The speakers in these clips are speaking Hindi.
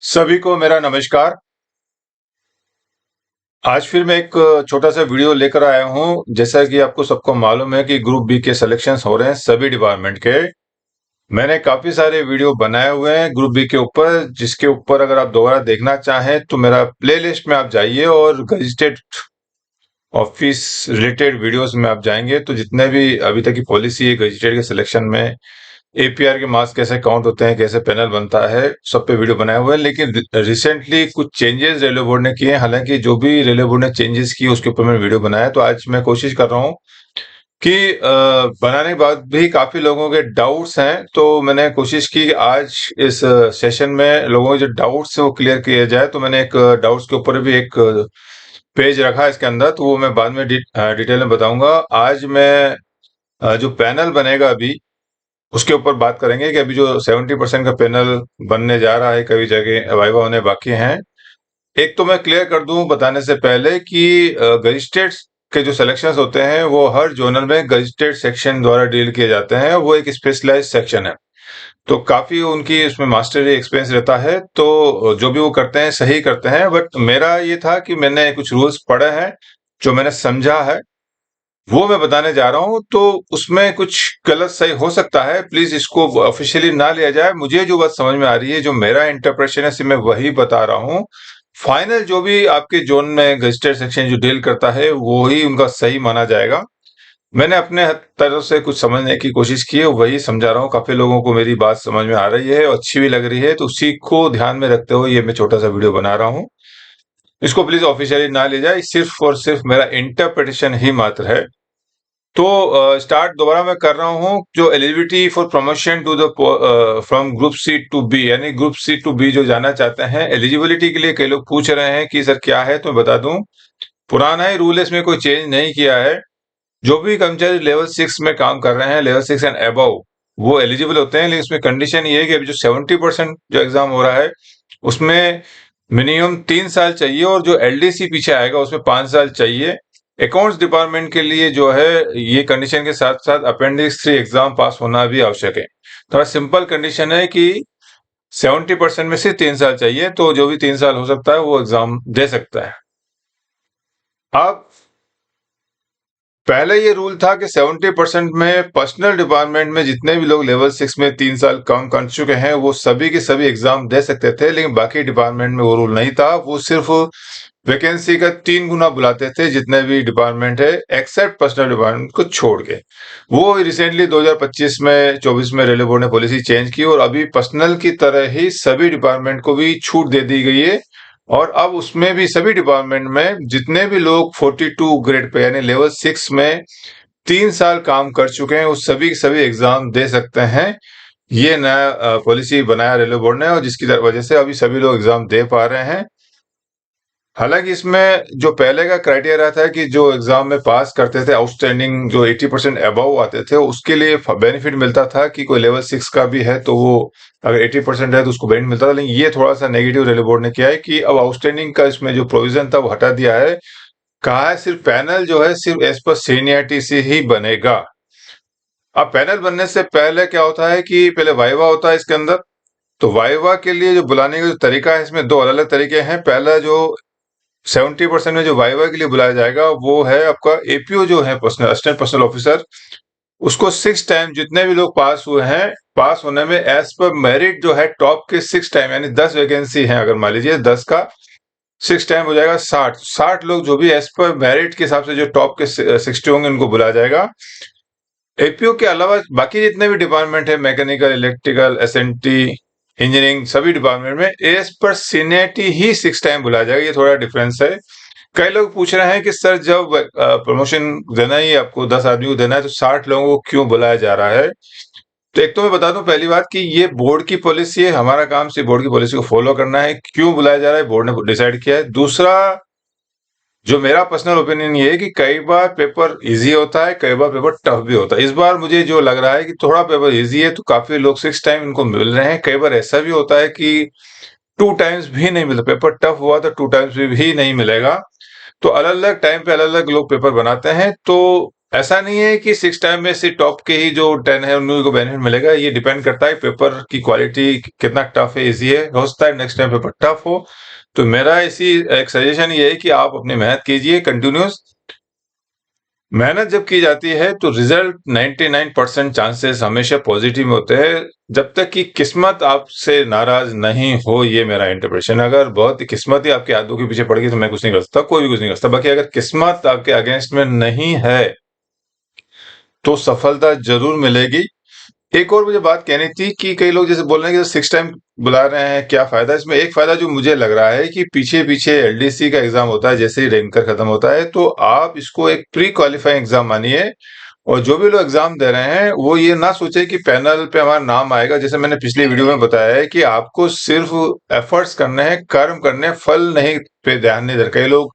सभी को मेरा नमस्कार। आज फिर मैं एक छोटा सा वीडियो लेकर आया हूँ। जैसा कि आपको सबको मालूम है कि ग्रुप बी के सिलेक्शंस हो रहे हैं सभी डिपार्टमेंट के। मैंने काफी सारे वीडियो बनाए हुए हैं ग्रुप बी के ऊपर, जिसके ऊपर अगर आप दोबारा देखना चाहें तो मेरा प्लेलिस्ट में आप जाइए और गजेटेड ऑफिस रिलेटेड वीडियोस में आप जाएंगे तो जितने भी अभी तक की पॉलिसी है गजेटेड के सिलेक्शन में, एपीआर के मार्क्स कैसे काउंट होते हैं, कैसे पैनल बनता है, सब पे वीडियो बनाए हुए हैं। लेकिन रिसेंटली कुछ चेंजेस रेलवे बोर्ड ने किए हैं। हालांकि जो भी रेलवे बोर्ड ने चेंजेस किए उसके ऊपर मैंने वीडियो बनाया, तो आज मैं कोशिश कर रहा हूँ कि बनाने के बाद भी काफी लोगों के डाउट्स हैं, तो मैंने कोशिश की कि आज इस सेशन में लोगों के जो डाउट्स है वो क्लियर किया जाए। तो मैंने एक डाउट्स के ऊपर भी एक पेज रखा है इसके अंदर, तो वो मैं बाद में डिटेल में बताऊंगा। आज मैं जो पैनल बनेगा अभी उसके ऊपर बात करेंगे कि अभी जो 70% का पैनल बनने जा रहा है, कई जगह वाइवा होने बाकी हैं। एक तो मैं क्लियर कर दूं बताने से पहले कि गजिस्ट्रेट के जो सिलेक्शंस होते हैं वो हर जोनल में गजिस्ट्रेट सेक्शन द्वारा डील किए जाते हैं। वो एक स्पेशलाइज सेक्शन है, तो काफी उनकी उसमें मास्टरी एक्सपीरियंस रहता है। तो जो भी वो करते हैं सही करते हैं। बट मेरा ये था कि मैंने कुछ रूल्स पढ़े हैं, जो मैंने समझा है वो मैं बताने जा रहा हूँ। तो उसमें कुछ गलत सही हो सकता है, प्लीज इसको ऑफिशियली ना लिया जाए। मुझे जो बात समझ में आ रही है, जो मेरा इंटरप्रेशन है, सिर्फ मैं वही बता रहा हूँ। फाइनल जो भी आपके जोन में गजिस्ट्रेट सेक्शन जो डील करता है वो ही उनका सही माना जाएगा। मैंने अपने तरफ से कुछ समझने की कोशिश की है, वही समझा रहा हूँ। काफी लोगों को मेरी बात समझ में आ रही है और अच्छी भी लग रही है, तो उसी को ध्यान में रखते हुए ये मैं छोटा सा वीडियो बना रहा हूँ। इसको प्लीज ऑफिशियली ना ले जाए, सिर्फ और सिर्फ मेरा इंटरप्रिटेशन ही मात्र है। तो स्टार्ट दोबारा मैं कर रहा हूँ। जो eligibility for promotion to the from group C to B, यानी ग्रुप सी टू बी जो जाना चाहते हैं, एलिजिबिलिटी के लिए कई लोग पूछ रहे हैं कि सर क्या है, तो मैं बता दूं पुराना ही रूल है, इसमें कोई चेंज नहीं किया है। जो भी कर्मचारी लेवल 6 में काम कर रहे हैं, लेवल 6 एंड अबव, वो एलिजिबल होते हैं। लेकिन इसमें कंडीशन ये है कि अभी जो 70% जो एग्जाम हो रहा है उसमें मिनिमम 3 साल चाहिए, और जो एलडीसी पीछे आएगा उसमें 5 साल चाहिए। अकाउंट्स डिपार्टमेंट के लिए जो है ये कंडीशन के साथ साथ अपेंडिक्स 3 एग्जाम पास होना भी आवश्यक है। थोड़ा सिंपल कंडीशन है कि 70% में से 3 साल चाहिए, तो जो भी 3 साल हो सकता है वो एग्जाम दे सकता है। अब पहले ये रूल था कि 70% में पर्सनल डिपार्टमेंट में जितने भी लोग लेवल 6 में 3 साल काम कर चुके हैं वो सभी के सभी एग्जाम दे सकते थे। लेकिन बाकी डिपार्टमेंट में वो रूल नहीं था। वो सिर्फ वैकेंसी का 3 गुना बुलाते थे जितने भी डिपार्टमेंट है, एक्सेप्ट पर्सनल डिपार्टमेंट को छोड़ के। वो रिसेंटली 2025 में 24 में रेलवे बोर्ड ने पॉलिसी चेंज की, और अभी पर्सनल की तरह ही सभी डिपार्टमेंट को भी छूट दे दी गई है। और अब उसमें भी सभी डिपार्टमेंट में जितने भी लोग 42 ग्रेड पे यानी लेवल 6 में 3 साल काम कर चुके हैं वो सभी के सभी एग्जाम दे सकते हैं। ये नया पॉलिसी बनाया रेलवे बोर्ड ने, और जिसकी वजह से अभी सभी लोग एग्जाम दे पा रहे हैं। हालांकि इसमें जो पहले का क्राइटेरिया था कि जो एग्जाम में पास करते थे, आउटस्टैंडिंग जो 80% अबव आते थे, उसके लिए बेनिफिट मिलता था कि कोई लेवल 6 का भी है तो वो अगर 80% है तो उसको बेनिफिट मिलता था। लेकिन ये थोड़ा सा नेगेटिव रेलवे बोर्ड ने किया है कि अब आउटस्टैंडिंग का इसमें जो प्रोविजन था वो हटा दिया है। कहा है सिर्फ पैनल जो है सिर्फ एज पर सीनियरिटी से ही बनेगा। अब पैनल बनने से पहले क्या होता है कि पहले वाइवा होता है इसके अंदर। तो वाइवा के लिए जो बुलाने का जो तरीका है, इसमें दो अलग अलग तरीके हैं। पहला जो 70% में जो वाइवा के लिए बुलाया जाएगा वो है आपका एपीओ जो है, पर्सनल असिस्टेंट पर्सनल ऑफिसर। उसको 6 टाइम जितने भी लोग पास हुए हैं, पास होने में एज पर मेरिट जो है टॉप के 6 टाइम, यानी 10 वैकेंसी है, अगर मान लीजिए 10 का 6 टाइम हो जाएगा 60 लोग जो भी एज पर मेरिट के हिसाब से जो टॉप के 60 होंगे उनको बुलाया जाएगा। एपीओ के अलावा बाकी जितने भी डिपार्टमेंट है, मैकेनिकल, इलेक्ट्रिकल, एसएनटी, इंजीनियरिंग, सभी डिपार्टमेंट में एज पर सीनियरिटी ही 6 टाइम बुलाया जाएगा। ये थोड़ा डिफरेंस है। कई लोग पूछ रहे हैं कि सर जब प्रमोशन देना ही आपको 10 आदमी को देना है तो 60 लोगों को क्यों बुलाया जा रहा है। तो एक तो मैं बता दूं पहली बात कि ये बोर्ड की पॉलिसी है, हमारा काम सिर्फ बोर्ड की पॉलिसी को फॉलो करना है। क्यों बुलाया जा रहा है बोर्ड ने डिसाइड किया है। दूसरा, जो मेरा पर्सनल ओपिनियन ये है कि कई बार पेपर इजी होता है, कई बार पेपर टफ भी होता है। इस बार मुझे जो लग रहा है कि थोड़ा पेपर इजी है, तो काफी लोग 6 टाइम इनको मिल रहे हैं। कई बार ऐसा भी होता है कि 2 टाइम्स भी नहीं मिलता, पेपर टफ हुआ तो 2 टाइम्स भी नहीं मिलेगा। तो अलग अलग टाइम पे अलग अलग लोग पेपर बनाते हैं। तो ऐसा नहीं है कि 6 टाइम में से टॉप के ही जो 10 है उन्हीं को बेनिफिट मिलेगा। ये डिपेंड करता है पेपर की क्वालिटी कितना टफ है, इजी है। हो सकता है नेक्स्ट टाइम पेपर टफ हो। तो मेरा इसी एक सजेशन ये है कि आप अपनी मेहनत कीजिए कंटिन्यूस। मेहनत जब की जाती है तो रिजल्ट 99% चांसेस हमेशा पॉजिटिव होते हैं, जब तक कि किस्मत आपसे नाराज नहीं हो। ये मेरा इंटरप्रेशन। अगर बहुत किस्मत ही आपके हाथों के पीछे पड़ गई तो मैं कुछ नहीं कर सकता, कोई भी कुछ नहीं कर सकता। बाकी अगर किस्मत आपके अगेंस्ट में नहीं है तो सफलता जरूर मिलेगी। एक और मुझे बात कहनी थी कि कई लोग जैसे बोल रहे हैं कि 6 टाइम बुला रहे हैं, क्या फायदा इसमें? एक फायदा जो मुझे लग रहा है कि पीछे पीछे एलडीसी का एग्जाम होता है, जैसे ही रैंकर खत्म होता है तो आप इसको एक प्री क्वालिफाइंग एग्जाम मानिए। और जो भी लोग एग्जाम दे रहे हैं वो ये ना सोचे कि पैनल पे हमारा नाम आएगा। जैसे मैंने पिछली वीडियो में बताया है कि आपको सिर्फ एफर्ट्स करने हैं, कर्म करने हैं, फल नहीं पे ध्यान नहीं दे। कई लोग,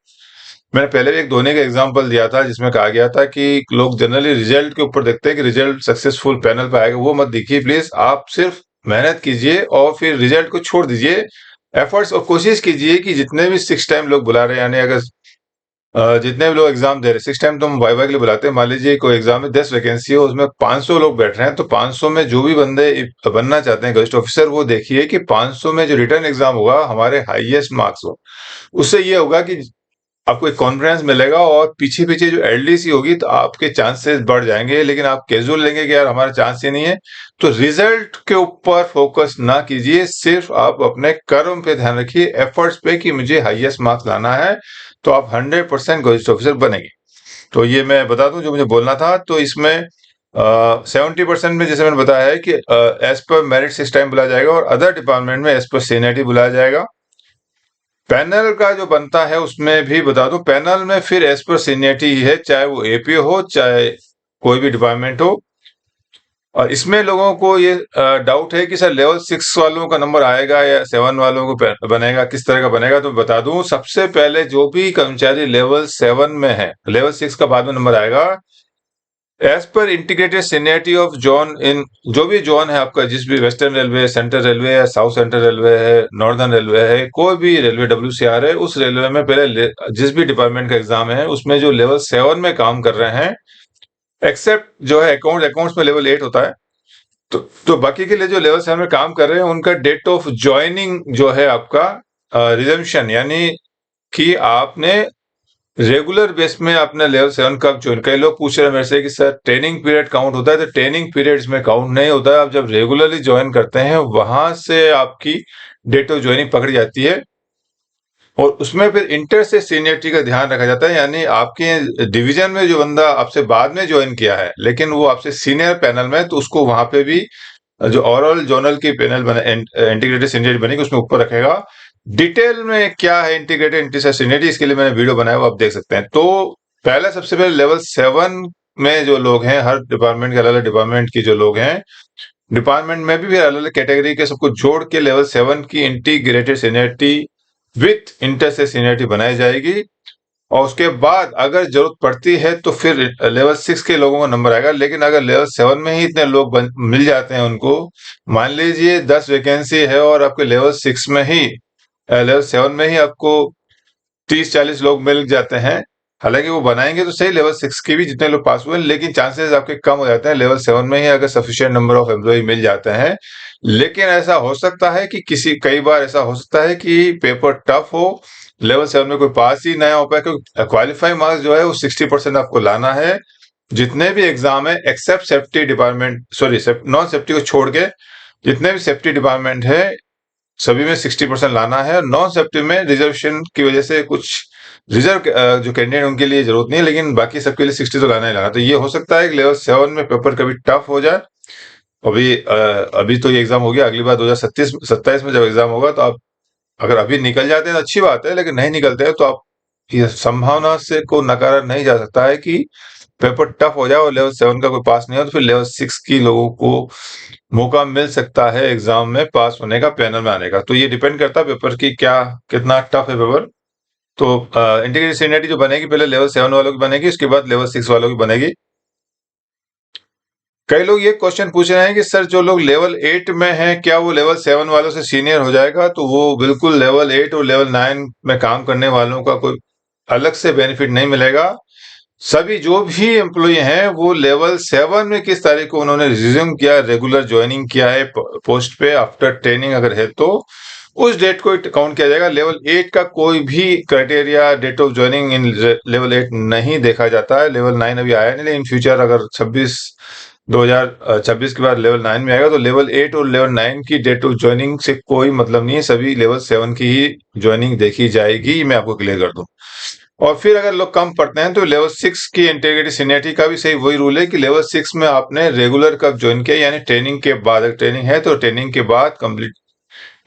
मैंने पहले भी एक धोनी का एग्जांपल दिया था जिसमें कहा गया था कि लोग जनरली रिजल्ट के ऊपर देखते हैं कि रिजल्ट सक्सेसफुल पैनल पे आएगा। वो मत देखिए प्लीज। आप सिर्फ मेहनत कीजिए और फिर रिजल्ट को छोड़ दीजिए। एफर्ट्स और कोशिश कीजिए कि जितने भी 6 टाइम लोग बुला रहे हैं, यानी अगर जितने भी लोग एग्जाम दे रहे हैं 6 टाइम, तो हम वाई वाई के लिए बुलाते हैं। मान लीजिए कोई एग्जाम में 10 वैकेंसी है, उसमें 500 लोग बैठ रहे हैं, तो 500 में जो भी बंदे बनना चाहते हैं गेस्ट ऑफिसर, वो देखिए कि 500 में जो रिटर्न एग्जाम होगा हमारे हाईएस्ट मार्क्स हो। उससे ये होगा कि आपको एक कॉन्फिडेंस मिलेगा और पीछे पीछे जो एलडीसी होगी तो आपके चांसेस बढ़ जाएंगे। लेकिन आप कैजुअल लेंगे कि यार हमारा चांस ही नहीं है, तो रिजल्ट के ऊपर फोकस ना कीजिए। सिर्फ आप अपने कर्म पे ध्यान रखिए, एफर्ट्स पे कि मुझे हाईएस्ट मार्क्स लाना है, तो आप 100% गेस्ट ऑफिसर बनेंगे। तो ये मैं बता दूं जो मुझे बोलना था। तो इसमें 70% में जैसे मैंने बताया है कि एज पर मेरिट 6 टाइम बुलाया जाएगा और अदर डिपार्टमेंट में एज पर सीनियरिटी बुलाया जाएगा। पैनल का जो बनता है उसमें भी बता दूं, पैनल में फिर एज पर सीनियरिटी ही है, चाहे वो एपी हो चाहे कोई भी डिपार्टमेंट हो। और इसमें लोगों को ये डाउट है कि सर लेवल 6 वालों का नंबर आएगा या 7 वालों को बनेगा, किस तरह का बनेगा? तो बता दूं, सबसे पहले जो भी कर्मचारी लेवल 7 में है, लेवल 6 का बाद में नंबर आएगा। As per integrated seniority of zone, in जो भी जोन है आपका, जिस भी वेस्टर्न रेलवे, सेंट्रल रेलवे है, साउथ सेंट्रल रेलवे है, नॉर्दर्न रेलवे है, कोई भी रेलवे डब्ल्यूसीआर है, उस रेलवे में पहले जिस भी डिपार्टमेंट का एग्जाम है उसमें जो लेवल 7 में काम कर रहे हैं, एक्सेप्ट जो है अकाउंट्स में लेवल 8 होता है। तो बाकी के लिए जो लेवल 7 में काम कर रहे हैं उनका डेट ऑफ ज्वाइनिंग जो है आपका रिजम्पशन, यानी कि आपने रेगुलर बेस में आपने लेवल 7 कब ज्वाइन। कई लोग पूछ रहे हैं मेरे से कि सर ट्रेनिंग पीरियड काउंट होता है? तो ट्रेनिंग पीरियड इसमें काउंट नहीं होता है। आप जब रेगुलरली ज्वाइन करते हैं वहां से आपकी डेट ऑफ ज्वाइनिंग पकड़ी जाती है और उसमें फिर इंटर से सीनियरिटी का ध्यान रखा जाता है। यानी आपके डिवीजन में जो बंदा आपसे बाद में ज्वाइन किया है लेकिन वो आपसे सीनियर पैनल में, तो उसको वहां पे भी जो ओवरऑल जोनल की पैनल बने, इंटीग्रेटेड सीनियरिटी बनेगी, उसमें ऊपर रखेगा। डिटेल में क्या है इंटीग्रेटेड इंटीग्रेटेड सीनियरिटी, इसके लिए मैंने वीडियो बनाया हुआ, आप देख सकते हैं। तो पहला सबसे पहले लेवल 7 में जो लोग हैं, हर डिपार्टमेंट के अलग अलग डिपार्टमेंट के जो लोग हैं, डिपार्टमेंट में भी फिर अलग अलग कैटेगरी के सबको जोड़ के लेवल 7 की इंटीग्रेटेड सीनियरिटी विथ इंटर से सीनियरिटी बनाई जाएगी। और उसके बाद अगर जरूरत पड़ती है तो फिर लेवल 6 के लोगों का नंबर आएगा। लेकिन अगर लेवल 7 में ही इतने लोग मिल जाते हैं उनको, मान लीजिए 10 वैकेंसी है और आपके लेवल 6 में ही, लेवल 7 में ही आपको 30-40 लोग मिल जाते हैं, हालांकि वो बनाएंगे तो सही लेवल 6 के भी जितने लोग पास हुए, लेकिन चांसेस आपके कम हो जाते हैं लेवल 7 में ही अगर सफिशिएंट नंबर ऑफ एम्प्लॉय मिल जाते हैं। लेकिन ऐसा हो सकता है कि कई बार ऐसा हो सकता है कि पेपर टफ हो, लेवल 7 में कोई पास ही नया हो पाए, क्योंकि क्वालिफाइंग मार्क्स जो है वो 60% आपको लाना है। जितने भी एग्जाम है except safety department, sorry non safety को छोड़ के, जितने भी सेफ्टी डिपार्टमेंट है सभी में 60% लाना है। नॉन सेफ्टी में रिजर्वेशन की वजह से कुछ रिजर्व जो कैंडिडेट उनके लिए जरूरत नहीं है, लेकिन बाकी सबके लिए 60 तो लाना ही लाना। तो ये हो सकता है कि लेवल 7 में पेपर कभी टफ हो जाए। अभी तो ये एग्जाम हो गया, अगली बार 2027 में जब एग्जाम होगा तो आप अगर अभी निकल जाते हैं तो अच्छी बात है, लेकिन नहीं निकलते हैं तो आप, ये संभावना से को नकारा नहीं जा सकता है कि पेपर टफ हो जाए और लेवल 7 का कोई पास नहीं हो तो फिर लेवल 6 की लोगों को मौका मिल सकता है एग्जाम में पास होने का, पैनल में आने का। तो ये डिपेंड करता है पेपर की क्या कितना टफ है पेपर। तो इंटीग्रेटेड सीनियरिटी जो बनेगी पहले लेवल 7 वालों की बनेगी, उसके बाद लेवल 6 वालों की बनेगी। कई लोग ये क्वेश्चन पूछ रहे हैं कि सर जो लोग लेवल 8 में हैं क्या वो लेवल 7 वालों से सीनियर हो जाएगा? तो वो बिल्कुल लेवल 8 और लेवल 9 में काम करने वालों का कोई अलग से बेनिफिट नहीं मिलेगा। सभी जो भी एम्प्लॉय हैं वो लेवल 7 में किस तारीख को उन्होंने रिज्यूम किया, रेगुलर ज्वाइनिंग किया है पोस्ट पे आफ्टर ट्रेनिंग अगर है तो उस डेट को काउंट किया जाएगा। लेवल 8 का कोई भी criteria date of joining in level 8 नहीं देखा जाता है। लेवल 9 अभी आया नहीं, लेकिन फ्यूचर अगर 2026 के बाद लेवल 9 में आएगा तो लेवल 8 और लेवल 9 की डेट ऑफ ज्वाइनिंग से कोई मतलब नहीं है, सभी लेवल 7 की ही ज्वाइनिंग देखी जाएगी। मैं आपको क्लियर कर दूं। और फिर अगर लोग कम पढ़ते हैं तो लेवल 6 की इंटीग्रेटेड सीनियरिटी का भी सही वही रूल है कि लेवल 6 में आपने रेगुलर कब ज्वाइन किया, यानी ट्रेनिंग के बाद। अगर ट्रेनिंग है तो ट्रेनिंग के बाद complete,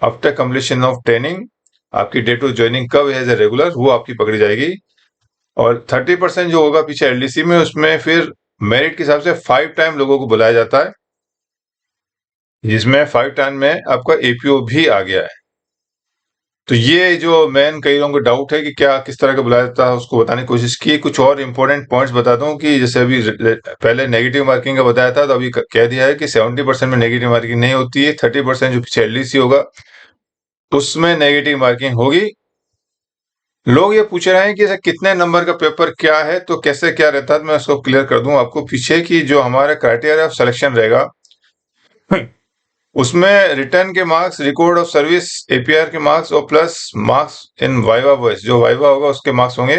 after completion of training आपकी डेट ऑफ ज्वाइनिंग कब है एज ए रेगुलर, वो आपकी पकड़ी जाएगी। और 30% जो होगा पीछे एलडीसी में, उसमें फिर मेरिट के हिसाब से 5 टाइम लोगों को बुलाया जाता है, जिसमें 5 टाइम में आपका एपीओ भी आ गया है। तो ये जो मेन कई लोगों को डाउट है कि क्या किस तरह का बुलाया जाता है, उसको बताने की कोशिश की। कुछ और इंपॉर्टेंट पॉइंट्स बताता हूँ कि जैसे अभी पहले नेगेटिव मार्किंग का बताया था, तो अभी कह दिया है कि 70% में नेगेटिव मार्किंग नहीं होती है। 30% जो पीछे एलडीसी होगा उसमें नेगेटिव मार्किंग होगी। लोग ये पूछ रहे हैं कि ऐसा कितने नंबर का पेपर क्या है, तो कैसे क्या रहता है, तो मैं उसको क्लियर कर दूं आपको पीछे की। जो हमारा क्राइटेरिया ऑफ सिलेक्शन रहेगा उसमें रिटर्न के marks, record of service, APR के मार्क्स और plus marks in viva voice, जो वाइवा होगा उसके मार्क्स होंगे।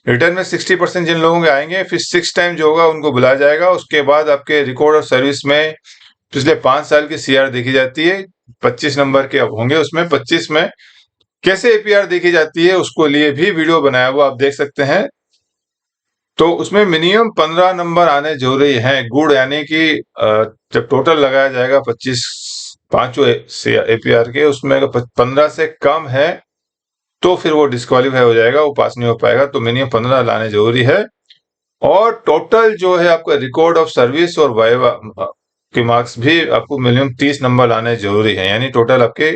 रिटर्न में 60% जिन लोगों के आएंगे, फिर 6 टाइम जो होगा उनको बुलाया जाएगा। उसके बाद आपके रिकॉर्ड ऑफ सर्विस में पिछले 5 साल की सीआर देखी जाती है, 25 नंबर के अब होंगे उसमें। 25 में कैसे एपीआर देखी जाती है उसको लिए भी वीडियो बनाया हुआ आप देख सकते हैं। तो उसमें मिनिमम 15 नंबर आने जरूरी हैं, गुड, यानी कि जब टोटल लगाया जाएगा 25 पांचों से एपीआर के, उसमें अगर 15 से कम है तो फिर वो डिस्क्वालीफाई हो जाएगा, वो पास नहीं हो पाएगा। तो मिनिमम 15 लाने जरूरी है। और टोटल जो है आपका रिकॉर्ड ऑफ सर्विस और वाइवा के मार्क्स भी आपको मिनिमम 30 नंबर लाने जरूरी है, यानी टोटल आपके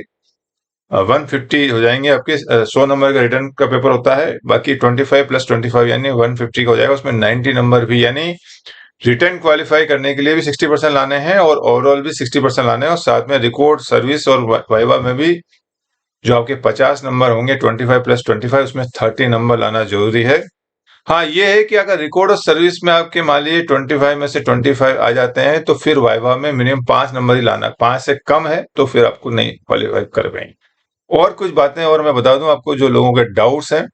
150 हो जाएंगे। आपके 100 नंबर का रिटर्न का पेपर होता है, बाकी 25 प्लस 25 यानी 150 का हो जाएगा। उसमें 90 नंबर भी, यानी रिटर्न क्वालिफाई करने के लिए भी 60% लाने हैं और ओवरऑल भी 60% लाने हैं। और साथ में रिकॉर्ड, सर्विस और वाइवा में भी जो आपके 50 नंबर होंगे, 25 प्लस 25, उसमें 30 नंबर लाना जरूरी है। हाँ, ये है कि अगर रिकॉर्ड और सर्विस में आपके मान लीजिए 25 में से 25 आ जाते हैं तो फिर वाइवा में मिनिमम 5 नंबर ही लाना। 5 से कम है तो फिर आपको नहीं क्वालिफाई कर पाएंगे। और कुछ बातें और मैं बता दूं आपको, जो लोगों के डाउट्स हैं,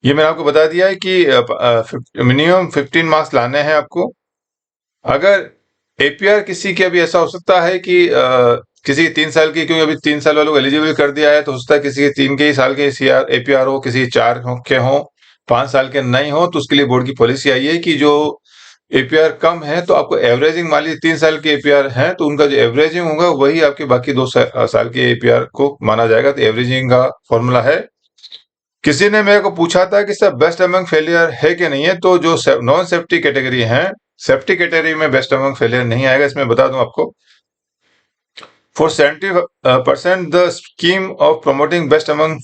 ये मैंने आपको बता दिया है कि मिनिमम 15 मार्क्स लाने हैं आपको। अगर एपीआर किसी के अभी ऐसा हो सकता है कि किसी 3 साल की, क्योंकि अभी 3 साल वालों को एलिजिबल कर दिया है, तो हो सकता है किसी के 3 के ही साल के एपीआर हो, किसी 4 के हो, 5 साल के नहीं हो। तो उसके लिए बोर्ड की पॉलिसी आई है कि जो एपीआर कम है तो आपको एवरेजिंग, मान लीजिए 3 साल के एपीआर है तो उनका जो एवरेजिंग होगा वही आपके बाकी 2 साल के एपीआर को माना जाएगा। तो एवरेजिंग का फॉर्मूला है। किसी ने मेरे को पूछा था कि सर बेस्ट अमंग फेलियर है कि नहीं है, तो जो नॉन सेफ्टी कैटेगरी है, सेफ्टी कैटेगरी में बेस्ट अमंग फेलियर नहीं आएगा। इसमें बता दूं आपको, for 70% the scheme of promoting best among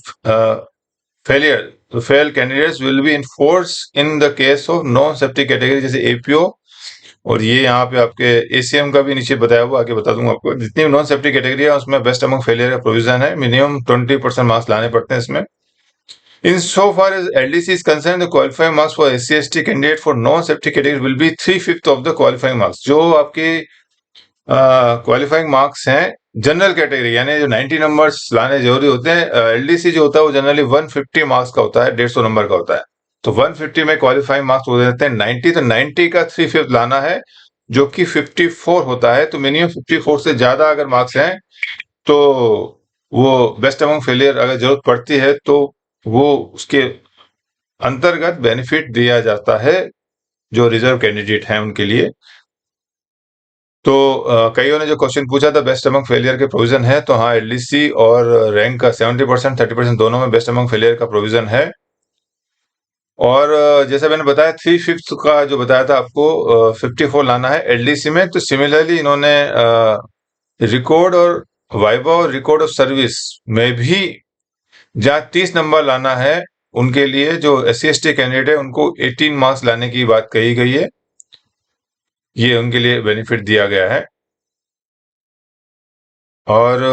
failure, तो fail candidates will be enforce in the case of non safety category, जैसे एपीओ। और ये यहाँ पे आपके एसीएम का भी नीचे बताया हुआ, आगे बता दूंगा आपको। जितनी भी नॉन सेफ्टी कैटेगरी है उसमें बेस्ट अमंग फेलियर का प्रोविजन है। मिनिमम 20% मार्क्स लाने पड़ते हैं इसमें। In so far as LDC is concerned, the qualifying marks for SC/ST candidate for non-safety category will be 3/5 of the qualifying marks. जो आपके क्वालिफाइंग मार्क्स हैं जनरल कैटेगरी, यानी जो 90 नंबर्स लाने जरूरी होते हैं, एलडीसी जो होता है वो जनरली 150 मार्क्स का होता है, 150 नंबर का होता है। तो 150 में क्वालिफाइंग मार्क्स हो जाते हैं 90, तो 90 का 3/5 लाना है, जो कि 54 होता है। तो मिनिमम 54 से ज्यादा अगर मार्क्स हैं तो वो बेस्ट अमंग फेलियर अगर जरूरत पड़ती है तो वो उसके अंतर्गत बेनिफिट दिया जाता है जो रिजर्व कैंडिडेट हैं उनके लिए। तो कईयों ने जो क्वेश्चन पूछा था बेस्ट अमंग फेलियर के प्रोविजन है, तो हाँ, एलडीसी और रैंक का 70% 30% दोनों में बेस्ट अमंग फेलियर का प्रोविजन है। और जैसे मैंने बताया 3/5 का जो बताया था आपको, 54 लाना है एलडीसी में। तो सिमिलरली इन्होंने रिकॉर्ड और वाइवा और रिकॉर्ड ऑफ सर्विस में भी जहाँ 30 नंबर लाना है, उनके लिए जो SC/ST कैंडिडेट है उनको 18 मार्क्स लाने की बात कही गई है। ये उनके लिए बेनिफिट दिया गया है। और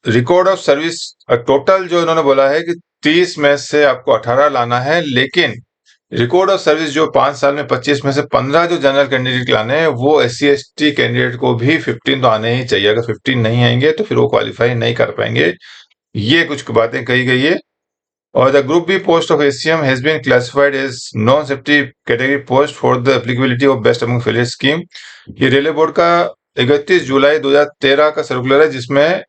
रिकॉर्ड ऑफ सर्विस टोटल जो इन्होंने बोला है कि 30 में से आपको 18 लाना है, लेकिन रिकॉर्ड ऑफ सर्विस जो 5 साल में 25 में से 15 जो जनरल कैंडिडेट लाने हैं, वो SC ST कैंडिडेट को भी 15 तो आने ही चाहिए। अगर 15 नहीं आएंगे तो फिर वो क्वालिफाई नहीं कर पाएंगे। ये कुछ बातें कही गई है। और the group B post of ACM has been classified as non safety category post for the applicability of best among failure scheme. ये रेलवे बोर्ड का 31 जुलाई 2013 का सर्कुलर है, जिसमें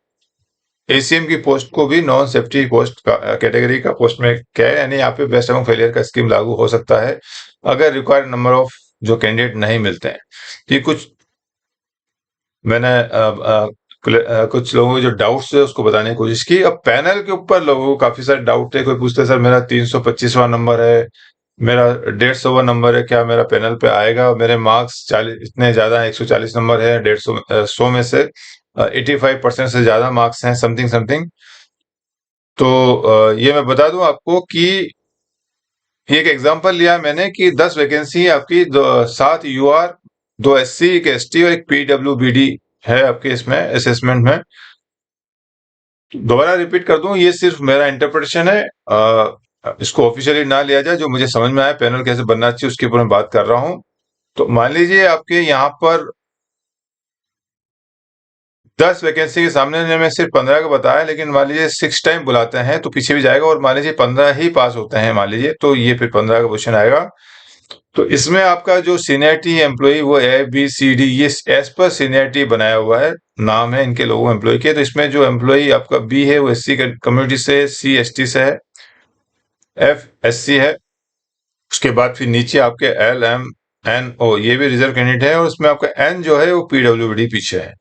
ACM की पोस्ट को भी नॉन सेफ्टी पोस्ट कैटेगरी का पोस्ट में क्या है, यानी यहाँ पे बेस्ट अमंग फेलियर का स्कीम लागू हो सकता है अगर रिक्वायर्ड नंबर ऑफ जो कैंडिडेट नहीं मिलते हैं। ये कुछ मैंने कुछ लोगों के जो डाउट्स है उसको बताने की कोशिश की। अब पैनल के ऊपर लोगों को काफी सारे डाउट है। कोई पूछता है सर मेरा 325वां नंबर है, मेरा 150वां नंबर है, क्या मेरा पैनल पे आएगा? मेरे मार्क्स 40 इतने ज्यादा है, 140 नंबर है, 150 100 में से 85% से ज्यादा मार्क्स हैं, समथिंग समथिंग। तो ये मैं बता दूं आपको कि एक एग्जांपल लिया मैंने कि 10 वैकेंसी आपकी 7 UR, 2 SC, एक ST और एक PWBD है आपके इसमें असेसमेंट में। दोबारा रिपीट कर दूं, ये सिर्फ मेरा इंटरप्रिटेशन है, इसको ऑफिशियली ना लिया जाए। जो मुझे समझ में आया पैनल कैसे बनना चाहिए उसके ऊपर मैं बात कर रहा हूं। तो मान लीजिए आपके यहाँ पर 10 वैकेंसी के सामने में सिर्फ 15 का बताया, लेकिन मान लीजिए 6 टाइम बुलाते हैं तो पीछे भी जाएगा, और मान लीजिए 15 ही पास होते हैं मान लीजिए, तो ये फिर 15 का क्वेश्चन आएगा। तो इसमें आपका जो सीनियरिटी एम्प्लॉय वो ABCD, ये एज पर सीनियरिटी बनाया हुआ है, नाम है इनके लोगों एम्प्लॉय के। तो इसमें जो एम्प्लॉय आपका B है वो SC कम्युनिटी से, C ST से है, F SC है। उसके बाद फिर नीचे आपके LMNO ये भी रिजर्व कैंडिडेट है, और उसमें आपका N जो है वो PWD पीछे है।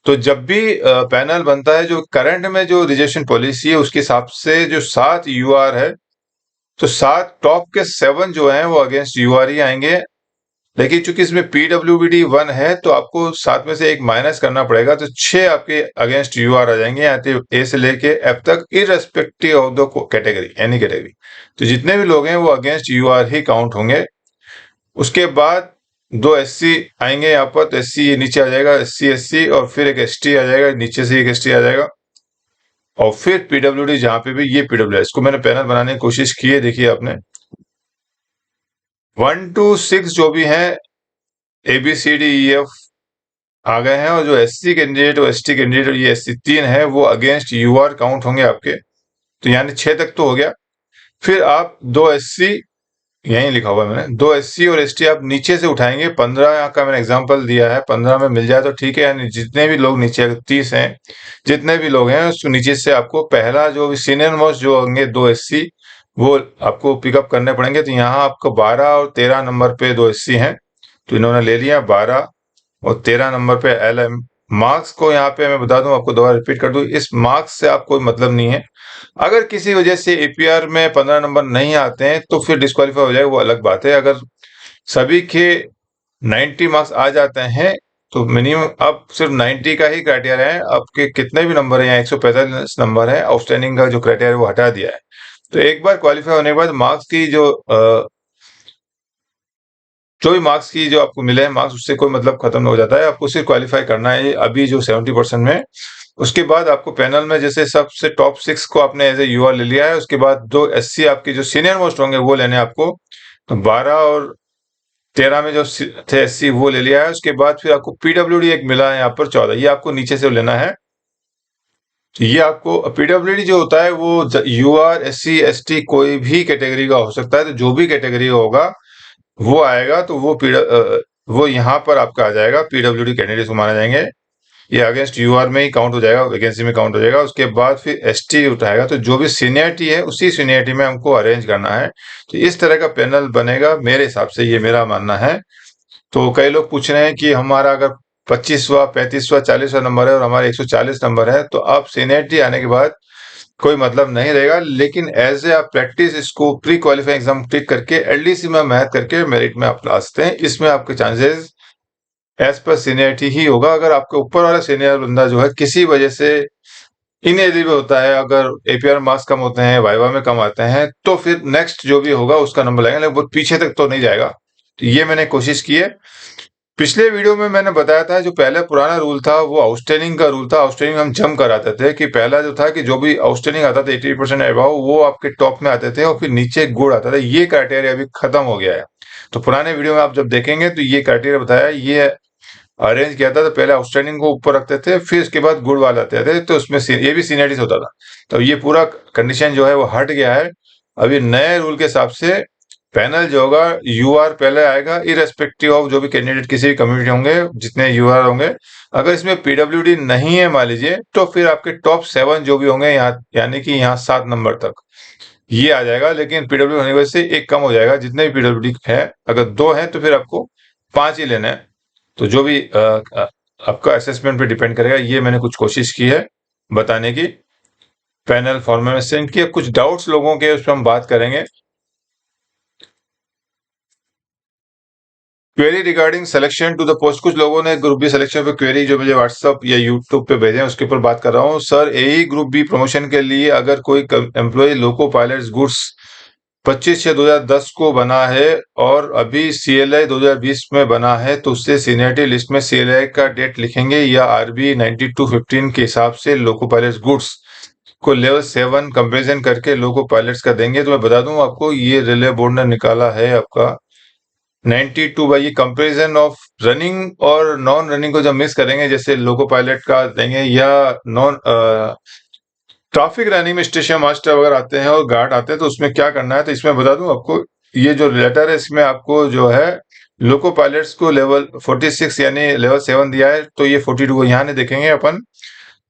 तो जब भी पैनल बनता है, जो करंट में जो रिजर्वेशन पॉलिसी है उसके हिसाब से जो 7 UR है, तो 7 टॉप के 7 जो हैं वो अगेंस्ट UR ही आएंगे। लेकिन चूंकि इसमें PWBD 1 है तो आपको 7 में से एक माइनस करना पड़ेगा, तो 6 आपके अगेंस्ट UR आ जाएंगे, यहाँ A से लेके F तक, irrespective of the category, any category. तो जितने भी लोग हैं वो अगेंस्ट UR ही काउंट होंगे। उसके बाद 2 SC आएंगे यहाँ पर, तो SC नीचे आ जाएगा, SC SC, और फिर एक ST आ जाएगा, नीचे से एक ST आ जाएगा, और फिर PWD जहां पे भी, ये PWD इसको मैंने पैनल बनाने की कोशिश की है। देखिए आपने 1 to 6 जो भी है ABCDEF आ गए हैं, और जो SC कैंडिडेट और ST कैंडिडेट ये SC 3 है वो अगेंस्ट UR काउंट होंगे आपके। तो यानी 6 तक तो हो गया। फिर आप 2 SC, यहीं लिखा हुआ है मैंने, 2 SC और ST आप नीचे से उठाएंगे। 15 का मैंने एग्जांपल दिया है, 15 में मिल जाए तो ठीक है, यानी जितने भी लोग नीचे 30 हैं, जितने भी लोग हैं उसको नीचे से आपको पहला जो भी सीनियर मोस्ट जो होंगे 2 SC वो आपको पिकअप करने पड़ेंगे। तो यहाँ आपको 12 और 13 नंबर पे 2 SC हैं, तो इन्होंने ले लिया 12 और 13 नंबर पे LM। मार्क्स को यहाँ पे मैं बता दूं आपको, दोबारा रिपीट कर दूं, इस मार्क्स से आपको मतलब नहीं है। अगर किसी वजह से APR में 15 नंबर नहीं आते हैं तो फिर डिस्क्वालीफाई हो जाएगा, वो अलग बात है। अगर सभी के 90 मार्क्स आ जाते हैं तो मिनिमम अब सिर्फ 90 का ही क्राइटेरिया है। आपके कितने भी नंबर है, यहाँ 145 नंबर है, आउटस्टैंडिंग का जो क्राइटेरिया वो हटा दिया है। तो एक बार क्वालिफाई होने के बाद मार्क्स की जो भी मार्क्स की जो आपको मिले हैं मार्क्स, उससे कोई मतलब खत्म हो जाता है। आपको सिर्फ क्वालिफाई करना है अभी जो 70% में। उसके बाद आपको पैनल में जैसे सबसे टॉप 6 को आपने एज ए UR ले लिया है, उसके बाद 2 SC आपके जो सीनियर मोस्ट होंगे वो लेने आपको, तो 12 और 13 में जो थे SC वो ले लिया है। उसके बाद फिर आपको PWD एक मिला है यहाँ पर 14, ये आपको नीचे से लेना है। तो ये आपको PWD जो होता है वो UR SC ST कोई भी कैटेगरी का हो सकता है, तो जो भी कैटेगरी होगा वो आएगा, तो वो यहाँ पर आपका आ जाएगा, PWD कैंडिडेट को माना जाएंगे। ये अगेंस्ट UR में ही काउंट हो जाएगा, वैकेंसी में काउंट हो जाएगा। उसके बाद फिर ST उठाएगा, तो जो भी सीनियरिटी है उसी सीनियरिटी में हमको अरेंज करना है। तो इस तरह का पैनल बनेगा मेरे हिसाब से, ये मेरा मानना है। तो कई लोग पूछ रहे हैं कि हमारा अगर 25वां 35वां 40वां नंबर है और हमारे 140 नंबर है, तो अब सीनियरिटी आने के बाद कोई मतलब नहीं रहेगा। लेकिन एज ए आप प्रैक्टिस इसको प्री क्वालिफाइंग एग्जाम क्लिक करके LDC में मैथ करके मेरिट में आप ला सकते हैं। इसमें आपके चांसेस एज पर सीनियरिटी ही होगा। अगर आपके ऊपर वाला सीनियर बंदा जो है किसी वजह से इनएलिजिबल होता है, अगर APR मार्क्स कम होते हैं, वाइवा में कम आते हैं, तो फिर नेक्स्ट जो भी होगा उसका नंबर लगेगा, लेकिन बहुत पीछे तक तो नहीं जाएगा। तो ये मैंने कोशिश की है। पिछले वीडियो में मैंने बताया था जो पहले पुराना रूल था वो आउटस्टैंडिंग का रूल था। आउटस्टैंडिंग हम जम कराते थे कि पहला जो था कि जो भी आउटस्टैंडिंग आता था 80% अबाव वो आपके टॉप में आते थे और फिर नीचे गुड़ आता था। ये क्राइटेरिया अभी खत्म हो गया है। तो पुराने वीडियो में आप जब देखेंगे तो ये क्राइटेरिया बताया, ये अरेंज किया था। तो पहले आउटस्टैंडिंग को ऊपर रखते थे, फिर उसके बाद गुड़ वाला आते थे, तो उसमें ये भी सीनियरिटीज होता था। तो ये पूरा कंडीशन जो है वो हट गया है। अभी नए रूल के हिसाब से पैनल जो होगा, यूआर पहले आएगा, इरेस्पेक्टिव ऑफ जो भी कैंडिडेट किसी भी कम्युनिटी होंगे, जितने यूआर होंगे। अगर इसमें पीडब्ल्यूडी नहीं है मान लीजिए, तो फिर आपके टॉप 7 जो भी होंगे यहाँ, यानी कि यहाँ 7 नंबर तक ये आ जाएगा। लेकिन पीडब्ल्यू होने की वजह से एक कम हो जाएगा। जितने भी पीडब्ल्यूडी है, अगर 2 हैं तो फिर आपको 5 ही लेना है। तो जो भी आपका असेसमेंट पे डिपेंड करेगा। ये मैंने कुछ कोशिश की है बताने की, पैनल फॉर्मेशन की। कुछ डाउट्स लोगों के उस पर हम बात करेंगे। Query regarding selection to the post. कुछ लोगों ने ग्रुप बी सिलेक्शन पे क्वेरी जो मुझे व्हाट्सअप या यूट्यूब पे भेजे हैं, उसके ऊपर बात कर रहा हूँ। सर, एई ग्रुप बी प्रमोशन के लिए अगर कोई एम्प्लॉय लोको पायलट्स गुड्स 25/6/2010 को बना है और अभी सीएलआई 2020 में बना है, तो उससे सीनियरिटी लिस्ट में सीएलआई का डेट लिखेंगे या आरबी 9215 के हिसाब से लोको पायलट्स गुड्स को लेवल 7 कंपेरिजन करके लोको पायलट्स का देंगे? तो मैं बता दूं आपको, ये रेलवे बोर्ड ने निकाला है आपका 92 बाई। ये कंपेरिजन ऑफ रनिंग और नॉन रनिंग को जब मिक्स करेंगे, जैसे लोको पायलट का देंगे या नॉन ट्रैफिक रनिंग में स्टेशन मास्टर वगैरह आते हैं और गार्ड आते हैं, तो उसमें क्या करना है? तो इसमें बता दूं आपको, ये जो लेटर है इसमें आपको जो है लोको पायलट्स को लेवल 46 यानी लेवल 7 दिया है, तो ये 42 को यहाँ नहीं देखेंगे अपन।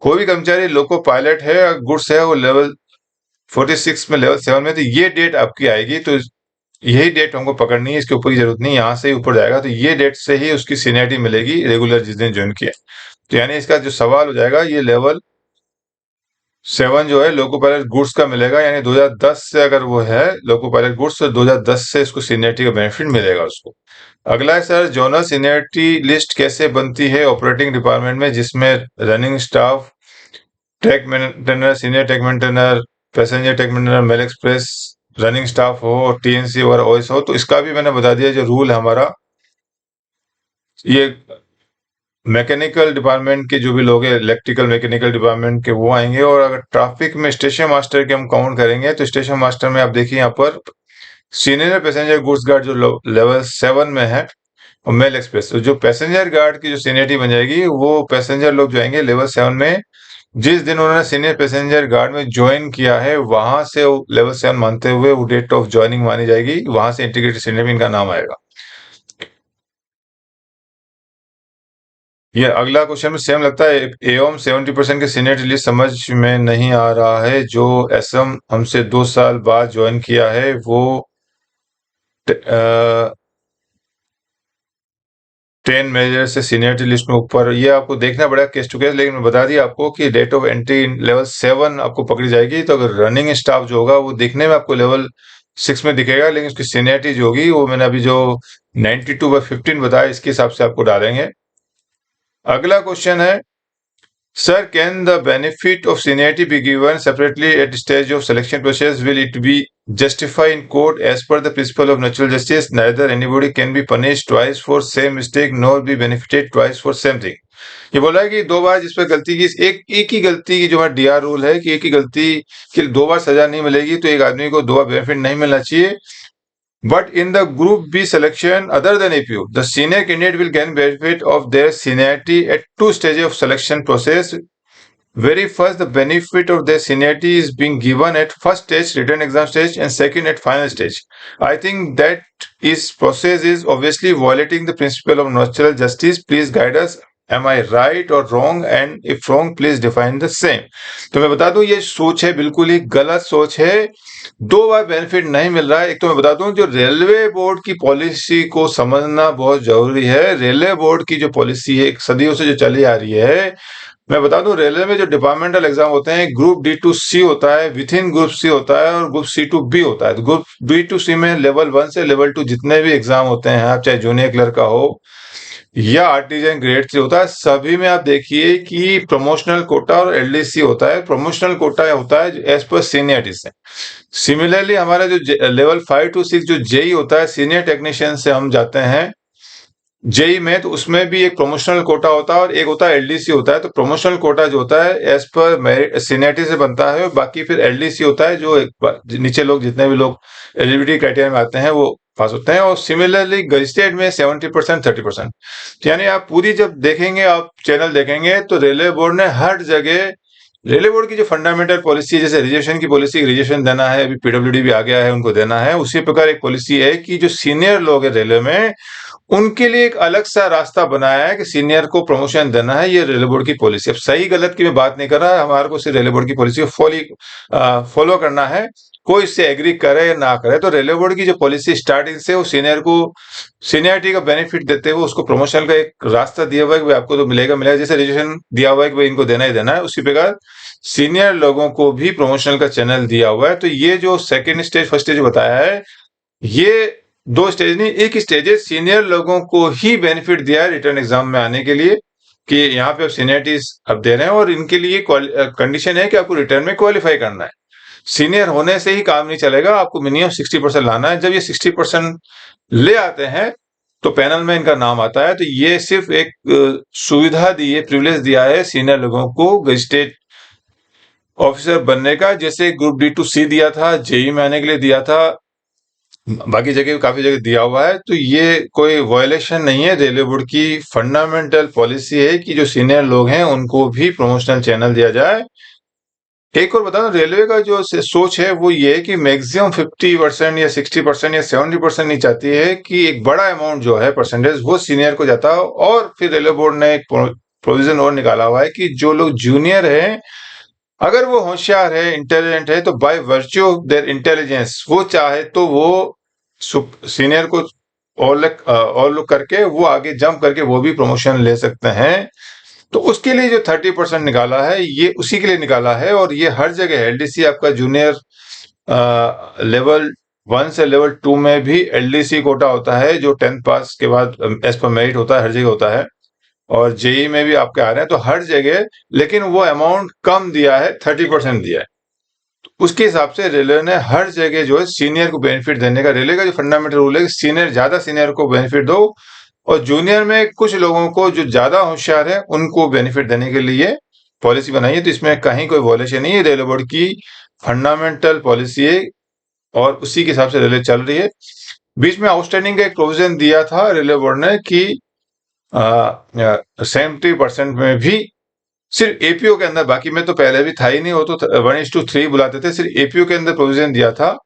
कोई भी कर्मचारी लोको पायलट है, गुड्स है, वो लेवल 46 में लेवल 7 में, तो ये डेट आपकी आएगी। तो यही डेट हमको पकड़नी है, इसके ऊपर की जरूरत नहीं, यहाँ से ही ऊपर जाएगा। तो ये डेट से ही उसकी सीनियरिटी मिलेगी रेगुलर जिस दिन ज्वाइन किया। तो यानी इसका जो सवाल हो जाएगा, ये लेवल 7 जो है लोको पायलट गुड्स का मिलेगा, यानी 2010 से अगर वो है लोको पायलट गुड्स, तो 2010 से इसको सीनियरिटी का बेनिफिट मिलेगा उसको। अगला है सर, जोनल सीनियरिटी लिस्ट कैसे बनती है ऑपरेटिंग डिपार्टमेंट में, जिसमें running staff, track maintainer, senior track maintainer, passenger track maintainer, mail express running staff हो और टीएनसी और ओएस हो? तो इसका भी मैंने बता दिया जो रूल है हमारा। ये मैकेनिकल डिपार्टमेंट के जो भी लोग हैं, इलेक्ट्रिकल मैकेनिकल डिपार्टमेंट के, वो आएंगे। और अगर ट्रैफिक में स्टेशन मास्टर के हम काउंट करेंगे, तो स्टेशन मास्टर में आप देखिए यहाँ पर सीनियर पैसेंजर गुड्स गार्ड जो लेवल 7 में है, और मेल एक्सप्रेस। तो जो पैसेंजर गार्ड की जो सीनियरिटी बन जाएगी, वो पैसेंजर लोग जो आएंगे लेवल 7 में, जिस दिन उन्होंने सीनियर पैसेंजर गार्ड में ज्वाइन किया है, वहां से लेवल 7 मानते हुए वो डेट ऑफ ज्वाइनिंग मानी जाएगी। वहां से इंटीग्रेटेड सीनियर इनका नाम आएगा। ये अगला क्वेश्चन में सेम लगता है। एवं 70% के सीनियर लिस्ट समझ में नहीं आ रहा है। जो एसएम हमसे 2 साल बाद ज्वाइन किया है, वो 10 मेजर से सीनियरिटी लिस्ट में ऊपर। ये आपको देखना पड़ेगा केस टू केस, लेकिन मैं बता दिया आपको कि डेट ऑफ एंट्री लेवल 7 आपको पकड़ी जाएगी। तो अगर रनिंग स्टाफ जो होगा वो देखने में आपको लेवल 6 में दिखेगा, लेकिन उसकी सीनियरिटी जो होगी वो मैंने अभी जो 92/15 बताया, इसके हिसाब से आपको डालेंगे। अगला क्वेश्चन है, sir, can the benefit of seniority be given separately at the stage of selection process? Will it be justified in court as per the principle of natural justice? Neither anybody can be punished twice for same mistake nor be benefited twice for same thing. ये बोला है कि 2 बार जिस पर गलती की, एक ही गलती की जो है डीआर रूल है कि एक ही गलती की 2 बार सजा नहीं मिलेगी, तो एक आदमी को 2 बार बेनिफिट नहीं मिलना चाहिए। But in the Group B selection, other than APU, the senior candidate will gain benefit of their seniority at 2 stages of selection process. Very first, the benefit of their seniority is being given at first stage, written exam stage, and second at final stage. I think that is process is obviously violating the principle of natural justice. Please guide us. Am I right or wrong? And if wrong, please define the same. तो मैं बता दूं, ये सोच है बिल्कुल ही गलत सोच है। 2 बार बेनिफिट नहीं मिल रहा है। एक तो मैं बता दूं, जो रेलवे बोर्ड की पॉलिसी को समझना बहुत जरूरी है। रेलवे बोर्ड की जो पॉलिसी है, सदियों से जो चली आ रही है, मैं बता दूं, रेलवे में जो डिपार्टमेंटल एग्जाम होते हैं, ग्रुप डी टू सी होता है, विथ इन ग्रुप सी होता है, और ग्रुप सी टू बी होता है। तो ग्रुप बी टू सी में लेवल 1 से लेवल 2 जितने भी एग्जाम होते हैं, आप चाहे जूनियर क्लर्क का हो या आर्टिजन ग्रेड 3 होता है, सभी में आप देखिए कि प्रमोशनल कोटा और एलडीसी होता है। प्रमोशनल कोटा होता है एज पर सीनियरिटी से। सिमिलरली हमारा जो लेवल 5 to 6 जो जेई होता है, सीनियर टेक्नीशियन से हम जाते हैं जेई में, तो उसमें भी एक प्रमोशनल कोटा होता है और एक होता है एलडीसी होता है। तो प्रमोशनल कोटा जो होता है एज पर मेरिट सीनियरिटी से बनता है, और बाकी फिर एलडीसी होता है जो नीचे लोग, जितने भी लोग एलिजिबिलिटी क्राइटेरिया में आते हैं वो पास होते हैं। और सिमिलरली गजिस्टेड में 70% 30%। यानी आप पूरी जब देखेंगे, आप चैनल देखेंगे, तो रेलवे बोर्ड ने हर जगह, रेलवे बोर्ड की जो फंडामेंटल पॉलिसी है, जैसे रिजर्वेशन की पॉलिसी, रिजर्वेशन देना है, अभी पीडब्ल्यूडी भी आ गया है, उनको देना है, उसी प्रकार एक पॉलिसी है कि जो सीनियर लोग है रेलवे में, उनके लिए एक अलग सा रास्ता बनाया है कि सीनियर को प्रमोशन देना है। ये रेलवे बोर्ड की पॉलिसी। अब सही गलत की मैं बात नहीं कर रहा, हमारे को सिर्फ रेलवे बोर्ड की पॉलिसी को फॉलो करना है। कोई इससे एग्री करे या ना करे, तो रेलवे बोर्ड की जो पॉलिसी स्टार्टिंग से वो सीनियर को सीनियरिटी का बेनिफिट देते हुए उसको प्रमोशन का एक रास्ता दिया हुआ है कि भाई आपको तो मिलेगा मिलेगा, जैसे रिजर्वेशन दिया हुआ है कि भाई इनको देना ही देना है, उसी प्रकार सीनियर लोगों को भी प्रमोशनल का चैनल दिया हुआ है। तो ये जो सेकंड स्टेज फर्स्ट स्टेज बताया है, ये दो स्टेज नहीं, एक स्टेज है। सीनियर लोगों को ही बेनिफिट दिया है रिटर्न एग्जाम में आने के लिए, कि यहाँ पे आप सीनियरिटी अब दे रहे हैं, और इनके लिए कंडीशन है कि आपको रिटर्न में क्वालिफाई करना है। सीनियर होने से ही काम नहीं चलेगा, आपको मिनिमम 60% लाना है। जब ये 60% ले आते हैं तो पैनल में इनका नाम आता है। तो ये सिर्फ एक सुविधा दी है, प्रिविलेज दिया है सीनियर लोगों को गजिस्टेड ऑफिसर बनने का, जैसे ग्रुप डी टू सी दिया था, जेई में आने के लिए दिया था, बाकी जगह काफी जगह दिया हुआ है। तो ये कोई वायलेशन नहीं है, रेलवे बोर्ड की फंडामेंटल पॉलिसी है कि जो सीनियर लोग हैं उनको भी प्रमोशनल चैनल दिया जाए। एक और बता दूं, रेलवे का जो सोच है वो ये है कि मैक्सिमम 50% या 60% या 70% नहीं चाहती है कि एक बड़ा अमाउंट जो है परसेंटेज वो सीनियर को जाता हो। और फिर रेलवे बोर्ड ने एक प्रोविजन और निकाला हुआ है कि जो लोग जूनियर हैं, अगर वो होशियार है, इंटेलिजेंट है, तो by virtue of their intelligence वो चाहे तो वो सीनियर को ओवरलुक करके वो आगे जंप करके वो भी प्रमोशन ले सकते हैं। तो उसके लिए जो 30% निकाला है, ये उसी के लिए निकाला है। और ये हर जगह है। एलडीसी आपका जूनियर लेवल 1 से लेवल 2 में भी एलडीसी कोटा होता है, जो 10th पास के बाद एज पर मेरिट होता है, हर जगह होता है। और जेई में भी आपके आ रहे हैं, तो हर जगह, लेकिन वो अमाउंट कम दिया है, 30% दिया है। तो उसके हिसाब से रेलवे ने हर जगह जो है सीनियर को बेनिफिट देने का, रेलवे का जो फंडामेंटल रूल है कि सीनियर, ज्यादा सीनियर को बेनिफिट दो, और जूनियर में कुछ लोगों को जो ज्यादा होशियार है उनको बेनिफिट देने के लिए पॉलिसी बनाई है। तो इसमें कहीं कोई वॉयलेशन नहीं है, रेलवे बोर्ड की फंडामेंटल पॉलिसी है और उसी के हिसाब से रेलवे चल रही है। बीच में आउटस्टैंडिंग का एक प्रोविजन दिया था रेलवे बोर्ड ने कि 70% में भी सिर्फ एपीओ के अंदर, बाकी में तो पहले भी था ही नहीं, वो तो 1:3 बुलाते थे, सिर्फ एपीओ के अंदर प्रोविजन दिया था।